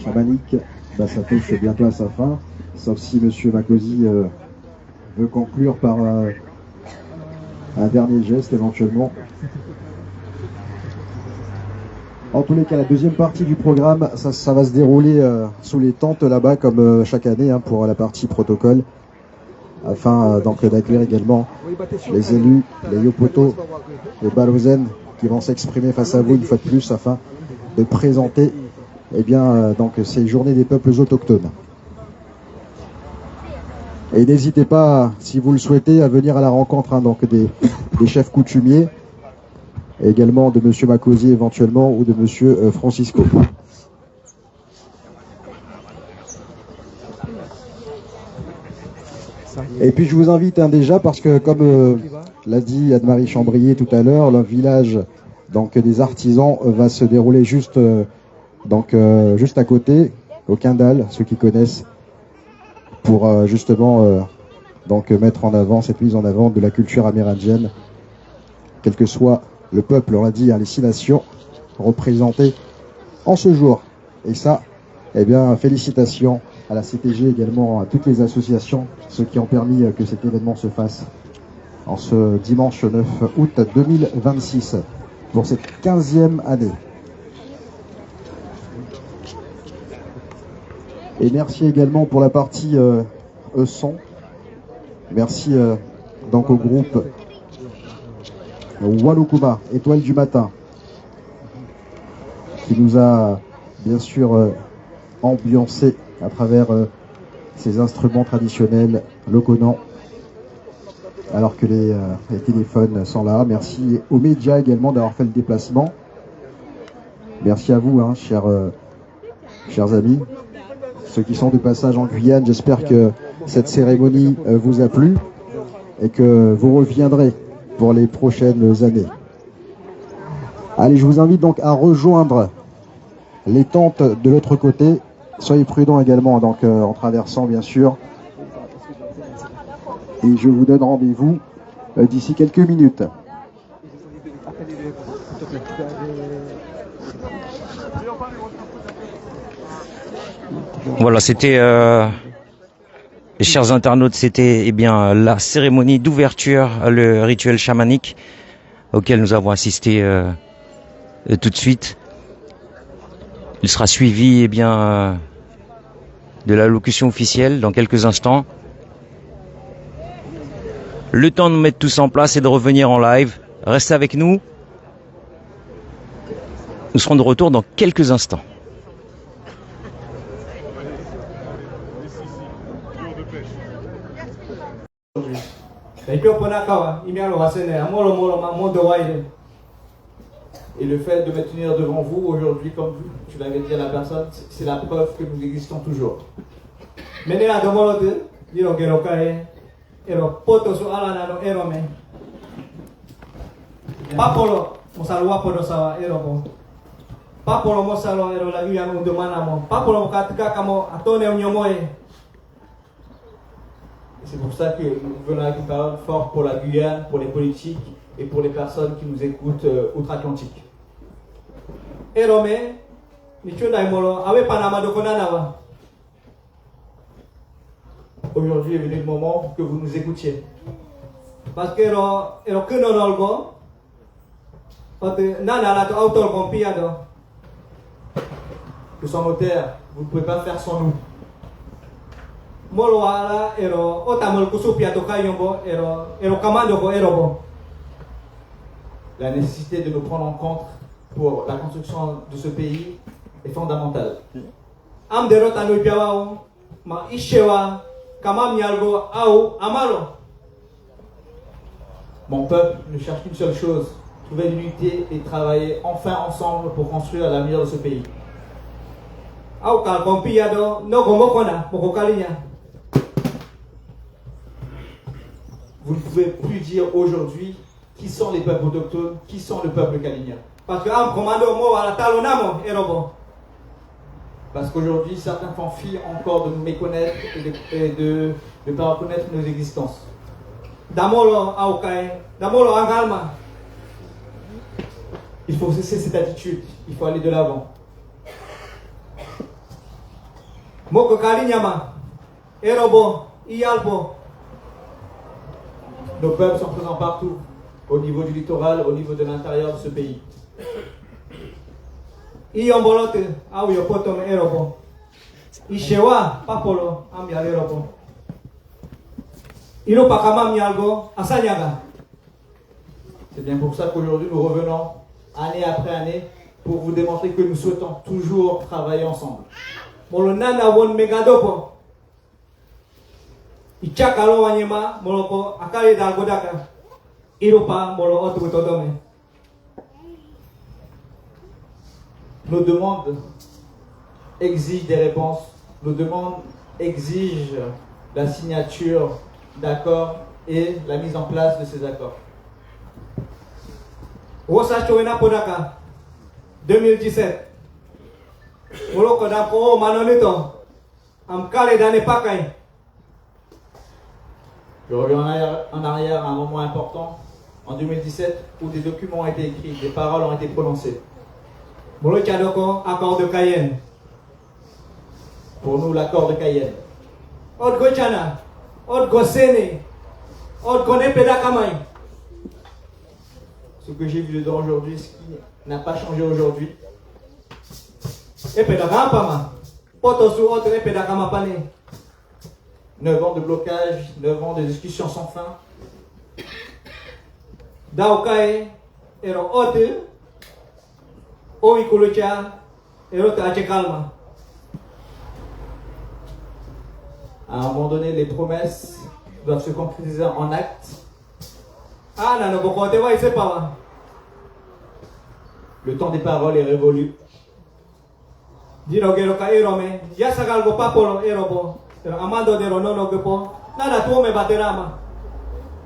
chamanique, ça touche bientôt à sa fin, sauf si monsieur Makosi veut conclure par un dernier geste éventuellement. En tous les cas, la deuxième partie du programme, ça va se dérouler sous les tentes là-bas, comme chaque année, pour la partie protocole, afin donc d'accueillir également les élus, les Yopoto, les Barozen, qui vont s'exprimer face à vous une fois de plus, afin de présenter donc ces journées des peuples autochtones. Et n'hésitez pas, si vous le souhaitez, à venir à la rencontre donc des chefs coutumiers, et également de monsieur Makosi éventuellement, ou de monsieur Francisco. Et puis je vous invite déjà, parce que comme l'a dit Anne-Marie Chambrier tout à l'heure, le village donc des artisans va se dérouler juste à côté, au Quindal, ceux qui connaissent, pour justement mettre en avant cette mise en avant de la culture amérindienne, quel que soit le peuple, on l'a dit, les 6 nations représentées en ce jour. Et ça, félicitations à la CTG, également à toutes les associations, ceux qui ont permis que cet événement se fasse en ce dimanche 9 août 2026, pour cette 15e année. Et merci également pour la partie son. Merci donc au groupe Walukuma, Étoile du matin, qui nous a bien sûr ambiancé à travers ces instruments traditionnels loconants, alors que les téléphones sont là. Merci aux médias également d'avoir fait le déplacement. Merci à vous, hein, chers amis. Ceux qui sont de passage en Guyane, j'espère que cette cérémonie vous a plu et que vous reviendrez pour les prochaines années. Allez, je vous invite donc à rejoindre les tentes de l'autre côté. Soyez prudents également, donc en traversant bien sûr. Et je vous donne rendez-vous d'ici quelques minutes. Voilà, c'était, les chers internautes, c'était la cérémonie d'ouverture, le rituel chamanique auquel nous avons assisté tout de suite. Il sera suivi de l'allocution officielle dans quelques instants. Le temps de mettre tout ça en place et de revenir en live. Restez avec nous. Nous serons de retour dans quelques instants. Et le fait de me tenir devant vous aujourd'hui, comme tu l'avais dit à la personne, c'est la preuve que nous existons toujours. C'est pour ça que nous venons avec une parole forte pour la Guyane, pour les politiques et pour les personnes qui nous écoutent outre-Atlantique. Aujourd'hui est venu le moment que vous nous écoutiez. Parce que nous sommes notaires, vous ne pouvez pas faire sans nous. La nécessité de nous prendre en compte pour la construction de ce pays est fondamentale. Mon peuple ne cherche qu'une seule chose, trouver l'unité et travailler enfin ensemble pour construire l'avenir de ce pays. Vous ne pouvez plus dire aujourd'hui qui sont les peuples autochtones, qui sont le peuple kaligna. Parce qu'aujourd'hui, certains font fi encore de nous méconnaître et de ne pas reconnaître nos existences. Il faut cesser cette attitude, il faut aller de l'avant. Nos peuples sont présents partout, au niveau du littoral, au niveau de l'intérieur de ce pays. C'est bien pour ça qu'aujourd'hui nous revenons année après année pour vous démontrer que nous souhaitons toujours travailler ensemble. Nos demandes exigent des réponses. Nos demandes exigent la signature d'accords et la mise en place de ces accords. 2017. Je reviens en arrière à un moment important, en 2017, où des documents ont été écrits, des paroles ont été prononcées. Accord de Cayenne. Pour nous, l'accord de Cayenne. Ce que j'ai vu dedans aujourd'hui, ce qui n'a pas changé aujourd'hui. 9 ans de blocage, 9 ans de discussions sans fin. À un moment donné, les promesses doivent se concrétiser en actes. Le temps des paroles est révolu. Diro gero ka erome, ya sagal go papolo erobo, pero amando dero nono gepo, nada tuome baterama.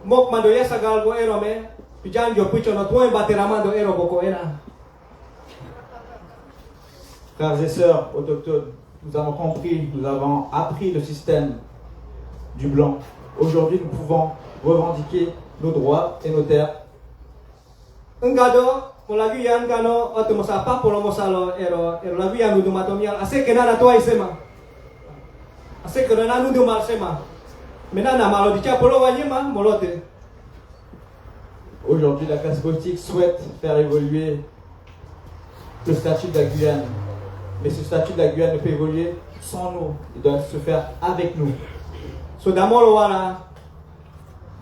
Mok mando ya sagal go erome, pijan jo picho no tuome bateramando erobo ko ena. Frères et sœurs autochtones, nous avons compris, nous avons appris le système du blanc. Aujourd'hui, nous pouvons revendiquer nos droits et nos terres. Engado, lagi yang kano otu mosapa polo mosalo ero lagi yang nudu matomial ase kenana toa isema. Ase kenana nudu mal sema. Menana malo dicha polo wanyema molote. Aujourd'hui, la classe politique souhaite faire évoluer le statut de la Guyane. Mais ce statut de la Guyane ne peut évoluer sans nous. Il doit se faire avec nous. So damolo wana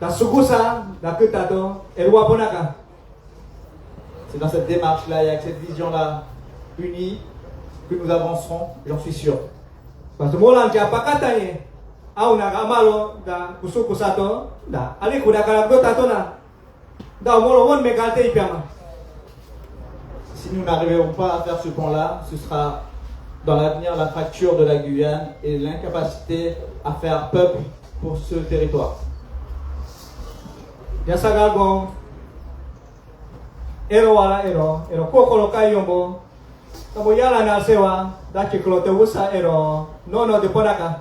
da sugusa da kutato elwa ponaka. C'est dans cette démarche-là et avec cette vision-là unie que nous avancerons, j'en suis sûr. Parce que molan kia pakatanye au naga malo da kusukusato da ali kudakala gotato na da molo won megalte ipiama. Si nous n'arriverons pas à faire ce pont-là, ce sera dans l'avenir la fracture de la Guyane et l'incapacité à faire peuple pour ce territoire. Yasagalgon, ero wala ero kokolo kayombo, kamo yala na sewa, daki klote wusa ero nono de ponaka.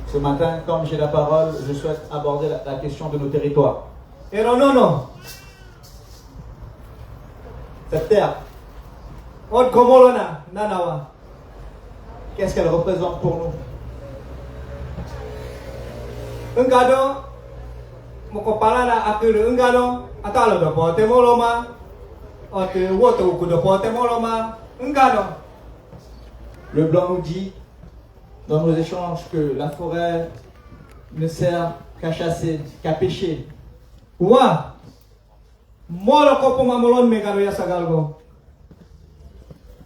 Ce matin, comme j'ai la parole, je souhaite aborder la question de nos territoires. Ero nono. Cette terre, od komolona nanawa. Qu'est-ce qu'elle représente pour nous? Engado mokopalana akulu engado atalo do pote moloma ote woto ukudo pote moloma engado. Le blanc nous dit dans nos échanges que la forêt ne sert qu'à chasser, qu'à pêcher. Wa molo kopuma molon megado yasagalgo.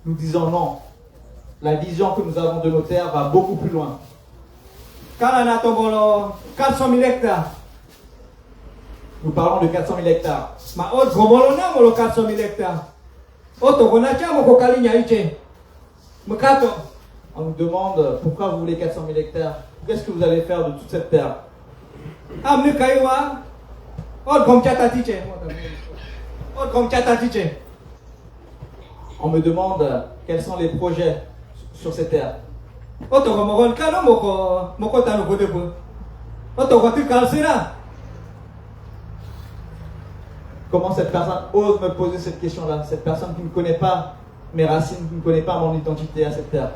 Nous disons non. La vision que nous avons de nos terres va beaucoup plus loin. Kana tomolo 400 000 hectares. Nous parlons de 400 000 hectares. Ma od gomolo na molo 400 000 hectares. Oto gonacha mo kokalinya iche. Makato. On nous demande pourquoi vous voulez 400 000 hectares. Qu'est-ce que vous allez faire de toute cette terre? Amni kaiwa. Od gomchata tiche. Od gomchata tiche. On me demande quels sont les projets sur ces terres. Comment cette personne ose me poser cette question-là? Cette personne qui ne connaît pas mes racines, qui ne connaît pas mon identité à cette terre.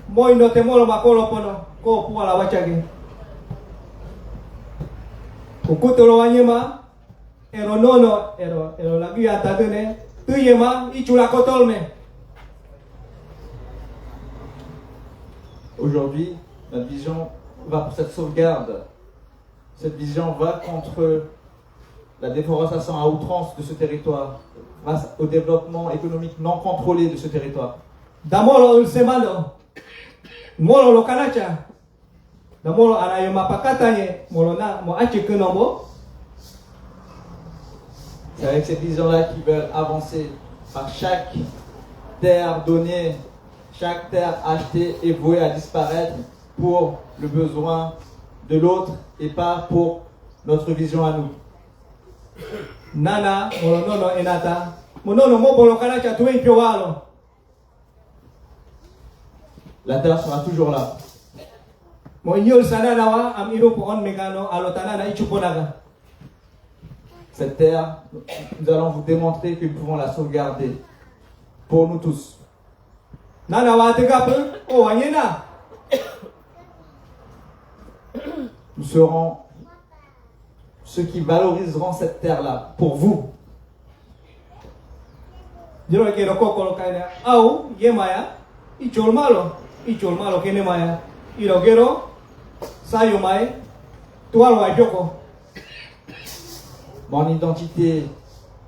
Moi no te molo makolo pono ko puala wachage. Ukutolo wanyema ero nono ero lagia tadene tuyema ichula kotolme. Aujourd'hui, notre vision va pour cette sauvegarde. Cette vision va contre la déforestation à outrance de ce territoire, grâce au développement économique non contrôlé de ce territoire. Damolo ulsemando. Molo lokanacha. Damolo anayo mapakatanye molo na mo achi kunombo. C'est avec cette vision-là qu'ils veulent avancer par chaque terre donnée, chaque terre achetée et vouée à disparaître pour le besoin de l'autre et pas pour notre vision à nous. Nana molo nono enata. Monono mo lokanacha tuwe piowalo. La terre sera toujours là. Cette terre, nous allons vous démontrer que nous pouvons la sauvegarder pour nous tous. Nous serons ceux qui valoriseront cette terre-là pour vous. Icholmalo kene maya irogero sayo mai tualo ayoko. Mon identité,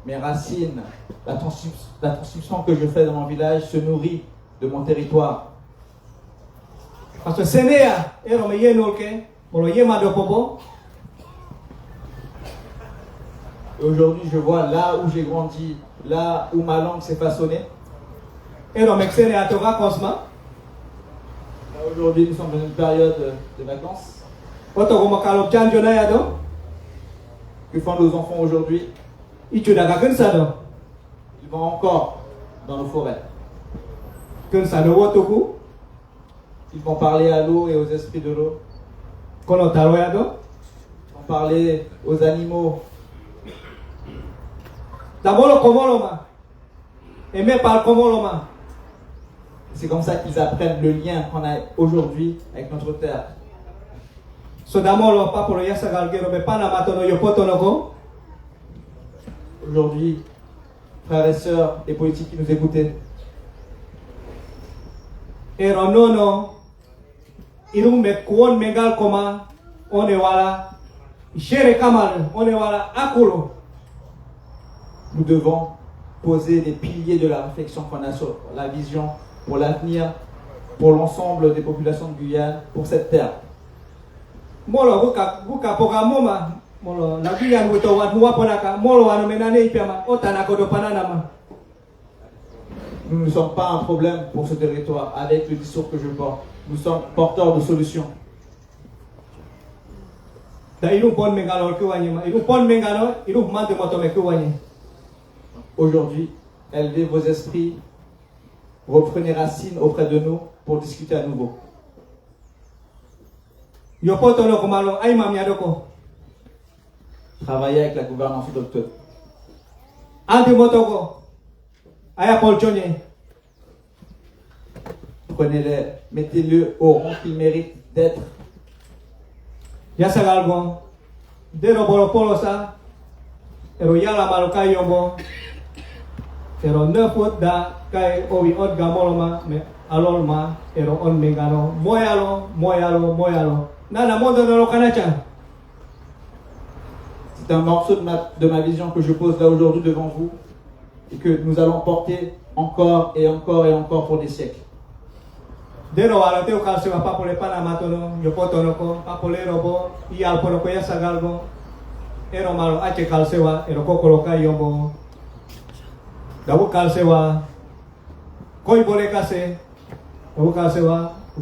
mes racines, la transmission que je fais dans mon village se nourrit de mon territoire. Parce que Sénéa, ero me yenolke, molo yema do popo. Et aujourd'hui, je vois là où j'ai grandi, là où ma langue s'est façonnée. Ero me Sénéa toga kosma. Aujourd'hui, nous sommes dans une période de vacances. Oto goma kalop janjo na yado. Que font nos enfants aujourd'hui? Ils vont encore dans nos forêts. Ils vont parler à l'eau et aux esprits de l'eau. Ils vont parler aux animaux. C'est comme ça qu'ils apprennent le lien qu'on a aujourd'hui avec notre terre. Aujourd'hui, frères et sœurs, les politiques qui nous écoutaient, nous devons poser les piliers de la réflexion qu'on a sur la vision pour l'avenir, pour l'ensemble des populations de Guyane, pour cette terre. Nous ne sommes pas un problème pour ce territoire avec le discours que je porte. Nous sommes porteurs de solutions. Aujourd'hui, élevez vos esprits, reprenez racine auprès de nous pour discuter à nouveau. Travaillez avec la gouvernance autochtone. Prenez-les, mettez-le au rang qu'ils méritent d'être. C'est un morceau de ma vision que je pose là aujourd'hui devant vous et que nous allons porter encore et encore et encore pour des siècles.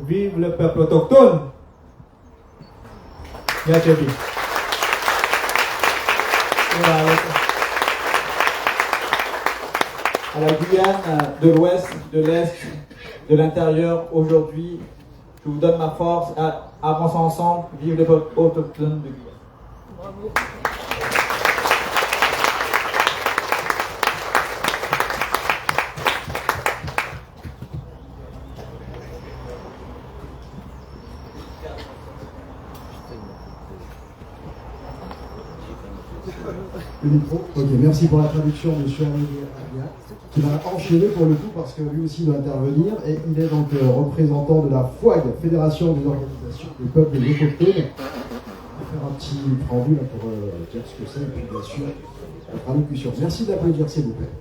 Vive le peuple autochtone. À la Guyane, de l'ouest, de l'est, de l'intérieur, aujourd'hui, je vous donne ma force. Avançons ensemble. Vive le peuple autochtone de Guyane. Le micro. Ok, merci pour la traduction, monsieur Amélie, qui va enchaîner pour le coup parce que lui aussi doit intervenir et il est donc représentant de la FOAG, Fédération des organisations des peuples autochtones. Je vais faire un petit préambule pour dire ce que c'est et puis bien sûr la traduction. Merci d'applaudir s'il vous plaît.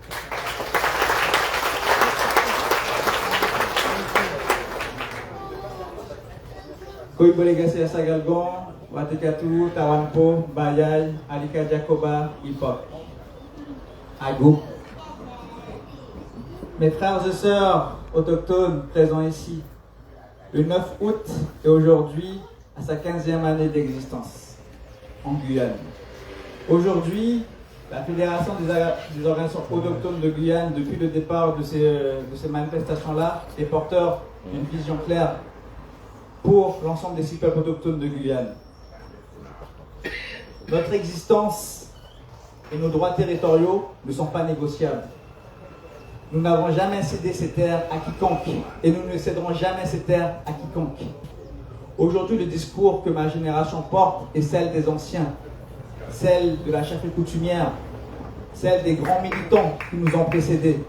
Koibolegase Asagalgon, Watekatu, Tawanpo, Bayay, Alika Jacoba, Hip-Hop. Agou. Mes frères et sœurs autochtones présents ici, le 9 août est aujourd'hui à sa 15e année d'existence en Guyane. Aujourd'hui, la Fédération des organisations autochtones de Guyane, depuis le départ de ces manifestations-là, est porteur d'une vision claire pour l'ensemble des 6 peuples autochtones de Guyane. Notre existence et nos droits territoriaux ne sont pas négociables. Nous n'avons jamais cédé ces terres à quiconque et nous ne céderons jamais ces terres à quiconque. Aujourd'hui, le discours que ma génération porte est celle des anciens, celle de la chefferie coutumière, celle des grands militants qui nous ont précédés.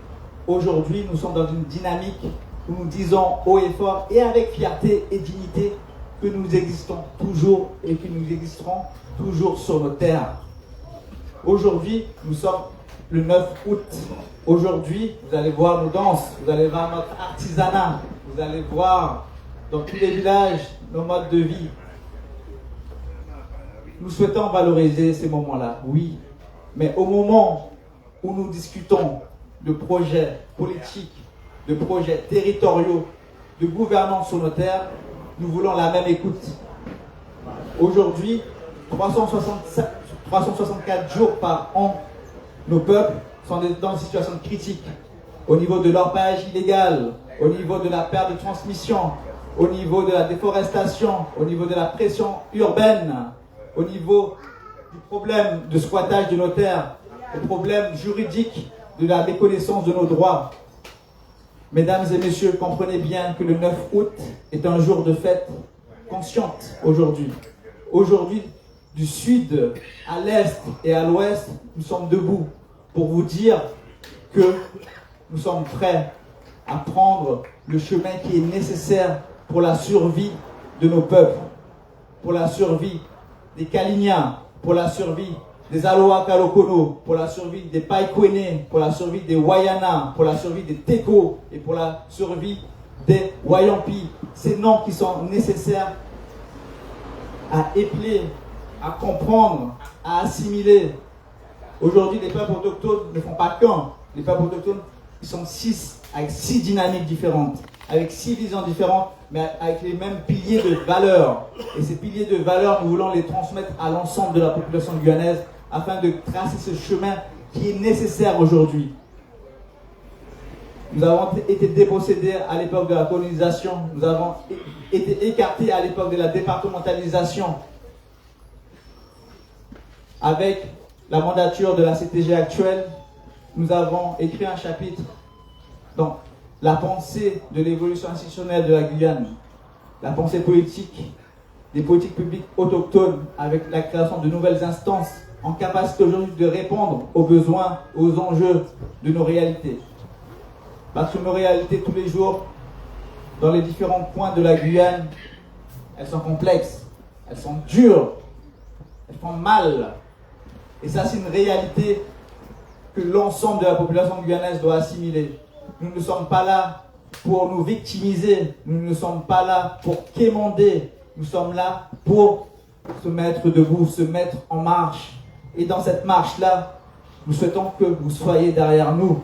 Aujourd'hui, nous sommes dans une dynamique où nous disons haut et fort et avec fierté et dignité que nous existons toujours et que nous existerons toujours sur nos terres. Aujourd'hui, nous sommes le 9 août. Aujourd'hui, vous allez voir nos danses, vous allez voir notre artisanat, vous allez voir dans tous les villages, nos modes de vie. Nous souhaitons valoriser ces moments-là, oui. Mais au moment où nous discutons de projets politiques, de projets territoriaux, de gouvernance sur nos terres, nous voulons la même écoute. Aujourd'hui, 364 jours par an, nos peuples sont dans une situation critique au niveau de l'orpaillage illégal, au niveau de la perte de transmission, au niveau de la déforestation, au niveau de la pression urbaine, au niveau du problème de squattage de nos terres, au problème juridique de la méconnaissance de nos droits. Mesdames et messieurs, comprenez bien que le 9 août est un jour de fête consciente aujourd'hui. Aujourd'hui, du sud à l'est et à l'ouest, nous sommes debout pour vous dire que nous sommes prêts à prendre le chemin qui est nécessaire pour la survie de nos peuples, pour la survie des Kalinia, pour la survie des Aloha Kalokono, pour la survie des Paikwene, pour la survie des Wayana, pour la survie des Teko et pour la survie des Wayampi. Ces noms qui sont nécessaires à épeler, à comprendre, à assimiler. Aujourd'hui, les peuples autochtones ne font pas qu'un. Les peuples autochtones, ils sont 6, avec 6 dynamiques différentes, avec 6 visions différentes, mais avec les mêmes piliers de valeurs. Et ces piliers de valeurs, nous voulons les transmettre à l'ensemble de la population guyanaise afin de tracer ce chemin qui est nécessaire aujourd'hui. Nous avons été dépossédés à l'époque de la colonisation, nous avons été écartés à l'époque de la départementalisation. Avec la mandature de la CTG actuelle, nous avons écrit un chapitre dans la pensée de l'évolution institutionnelle de la Guyane, la pensée politique, des politiques publiques autochtones avec la création de nouvelles instances en capacité aujourd'hui de répondre aux besoins, aux enjeux de nos réalités. Parce que nos réalités tous les jours, dans les différents coins de la Guyane, elles sont complexes, elles sont dures, elles font mal. Et ça, c'est une réalité que l'ensemble de la population guyanaise doit assimiler. Nous ne sommes pas là pour nous victimiser, nous ne sommes pas là pour quémander, nous sommes là pour se mettre debout, se mettre en marche. Et dans cette marche-là, nous souhaitons que vous soyez derrière nous,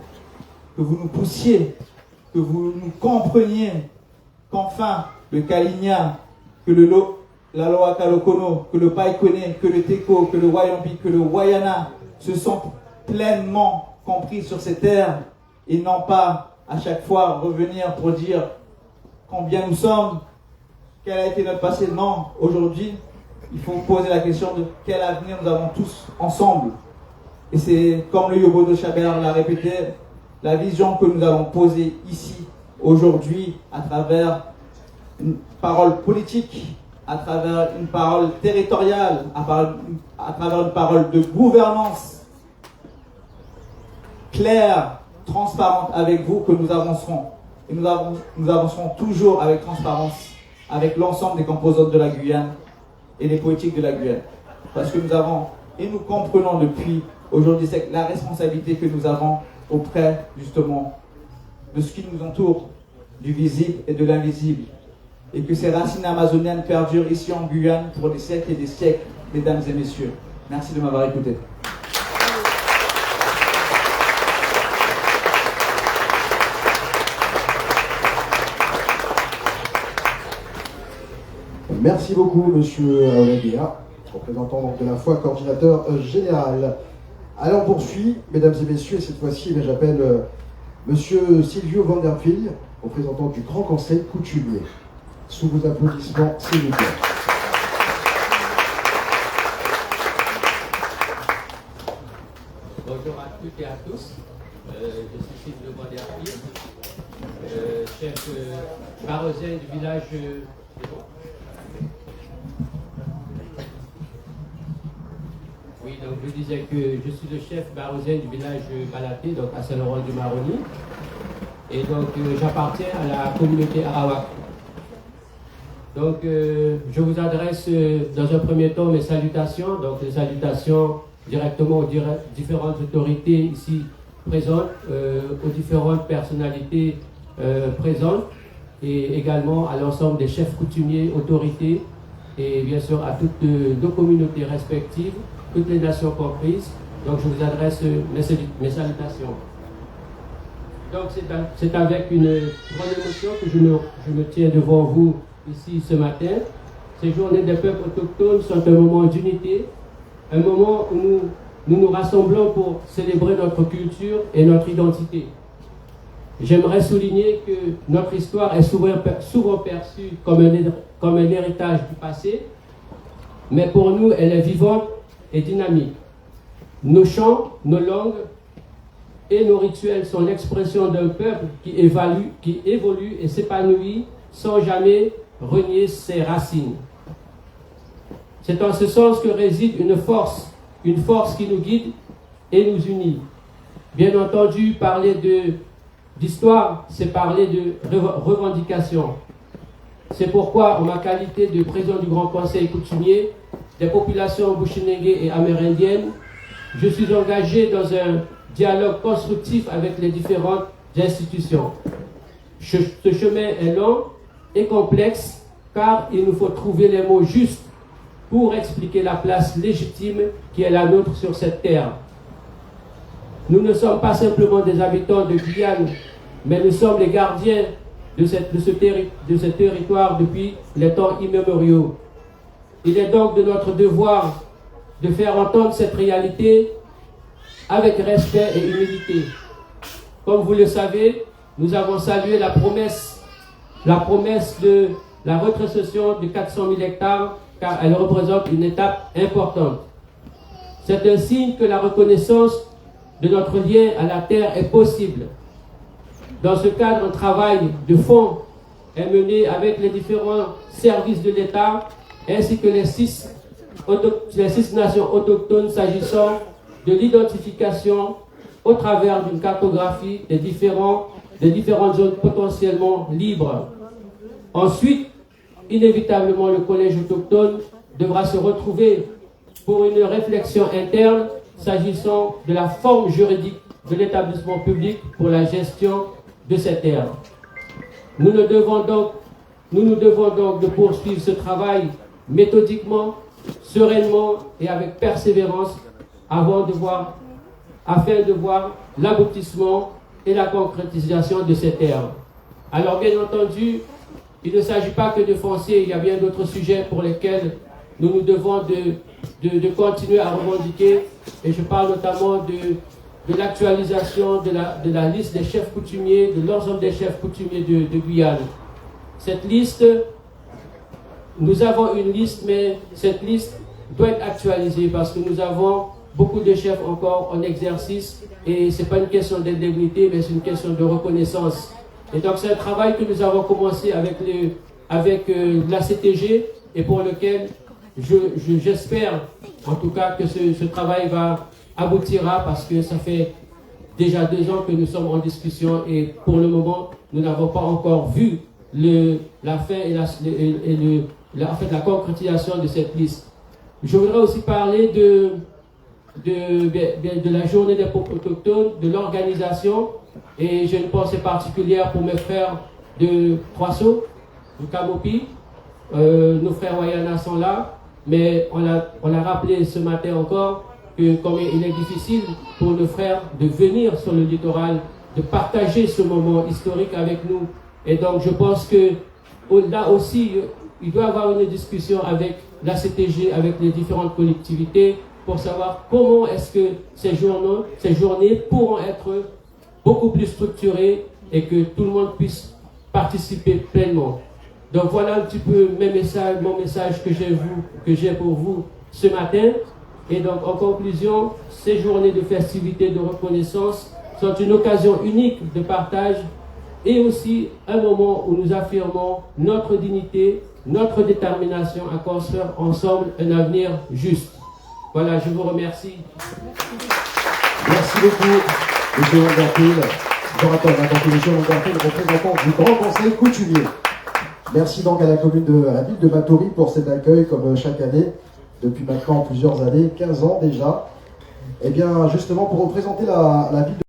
que vous nous poussiez, que vous nous compreniez, qu'enfin le Kalinia, que l'Aloha Kalokono, que le Paikwene, que le Teko, que le Wayampi, que le Wayana se sont pleinement compris sur ces terres et non pas à chaque fois revenir pour dire combien nous sommes, quel a été notre passé. Non, aujourd'hui, il faut poser la question de quel avenir nous avons tous ensemble. Et c'est comme le Yobo de Chabert l'a répété, la vision que nous avons posée ici, aujourd'hui, à travers une parole politique, à travers une parole territoriale, à travers une parole de gouvernance claire, transparente avec vous, que nous avancerons. Et nous avancerons toujours avec transparence, avec l'ensemble des composantes de la Guyane et les politiques de la Guyane. Parce que nous avons, et nous comprenons depuis aujourd'hui, c'est la responsabilité que nous avons auprès, justement, de ce qui nous entoure, du visible et de l'invisible. Et que ces racines amazoniennes perdurent ici en Guyane pour des siècles et des siècles, mesdames et messieurs. Merci de m'avoir écouté. Merci beaucoup, monsieur Aolegea, représentant donc de la foi, coordinateur général. Allez, on poursuit, mesdames et messieurs, et cette fois-ci, j'appelle monsieur Silvio Vanderville, représentant du Grand Conseil coutumier. Sous vos applaudissements, s'il vous plaît. Bonjour à toutes et à tous. Je suis Silvio Vanderville, chef barosin du village. Oui, donc je disais que je suis le chef barosin du village Balaté, donc à Saint-Laurent-du-Maroni. Et donc j'appartiens à la communauté Arawak. Donc je vous adresse dans un premier temps mes salutations, donc les salutations directement aux différentes autorités ici présentes, aux différentes personnalités présentes. et également à l'ensemble des chefs coutumiers, autorités et bien sûr à toutes nos communautés respectives, toutes les nations comprises. Donc je vous adresse mes salutations. Donc c'est avec une grande émotion que je me tiens devant vous ici ce matin. Ces journées des peuples autochtones sont un moment d'unité, un moment où nous rassemblons pour célébrer notre culture et notre identité. J'aimerais souligner que notre histoire est souvent perçue comme un héritage du passé, mais pour nous, elle est vivante et dynamique. Nos chants, nos langues et nos rituels sont l'expression d'un peuple qui évolue et s'épanouit sans jamais renier ses racines. C'est en ce sens que réside une force qui nous guide et nous unit. Bien entendu, parler d'histoire, c'est parler de revendication. C'est pourquoi, en ma qualité de président du Grand Conseil coutumier des populations bushinengue et amérindiennes, je suis engagé dans un dialogue constructif avec les différentes institutions. Ce chemin est long et complexe car il nous faut trouver les mots justes pour expliquer la place légitime qui est la nôtre sur cette terre. Nous ne sommes pas simplement des habitants de Guyane, mais nous sommes les gardiens de ce territoire depuis les temps immémoriaux. Il est donc de notre devoir de faire entendre cette réalité avec respect et humilité. Comme vous le savez, nous avons salué la promesse de la rétrocession de 400 000 hectares car elle représente une étape importante. C'est un signe que la reconnaissance de notre lien à la terre est possible. Dans ce cadre, un travail de fond est mené avec les différents services de l'État ainsi que les six nations autochtones s'agissant de l'identification au travers d'une cartographie des différentes zones potentiellement libres. Ensuite, inévitablement, le collège autochtone devra se retrouver pour une réflexion interne s'agissant de la forme juridique de l'établissement public pour la gestion de ces terres. Nous nous devons donc de poursuivre ce travail méthodiquement, sereinement et avec persévérance afin de voir l'aboutissement et la concrétisation de ces terres. Alors bien entendu, il ne s'agit pas que de foncier, il y a bien d'autres sujets pour lesquels nous devons de continuer à revendiquer, et je parle notamment de l'actualisation de la liste des chefs coutumiers, de l'ensemble des chefs coutumiers de Guyane. Cette liste, nous avons une liste, mais cette liste doit être actualisée parce que nous avons beaucoup de chefs encore en exercice et ce n'est pas une question d'indemnité, mais c'est une question de reconnaissance. Et donc c'est un travail que nous avons commencé avec la CTG et pour lequel j'espère en tout cas que ce travail aboutira parce que ça fait déjà 2 ans que nous sommes en discussion et pour le moment nous n'avons pas encore vu la fin et la concrétisation de cette liste. Je voudrais aussi parler de la journée des peuples autochtones, de l'organisation, et j'ai une pensée particulière pour mes frères de Trois-Sceaux, de Kamopi. Nos frères Wayana sont là, mais on a rappelé ce matin encore que comme il est difficile pour nos frères de venir sur le littoral, de partager ce moment historique avec nous. Et donc je pense que là aussi, il doit y avoir une discussion avec la CTG, avec les différentes collectivités, pour savoir comment est-ce que ces journées pourront être beaucoup plus structurées et que tout le monde puisse participer pleinement. Donc voilà un petit peu mon message que j'ai pour vous ce matin. Et donc en conclusion, ces journées de festivités de reconnaissance sont une occasion unique de partage et aussi un moment où nous affirmons notre dignité, notre détermination à construire ensemble un avenir juste. Voilà, je vous remercie. Merci beaucoup, M. Wangartil, orateur de la conclusion Wangartil, représentant du Grand Conseil coutumier. Merci donc à la ville de Matoury pour cet accueil, comme chaque année, depuis maintenant plusieurs années, 15 ans déjà. Et bien, justement, pour représenter la ville de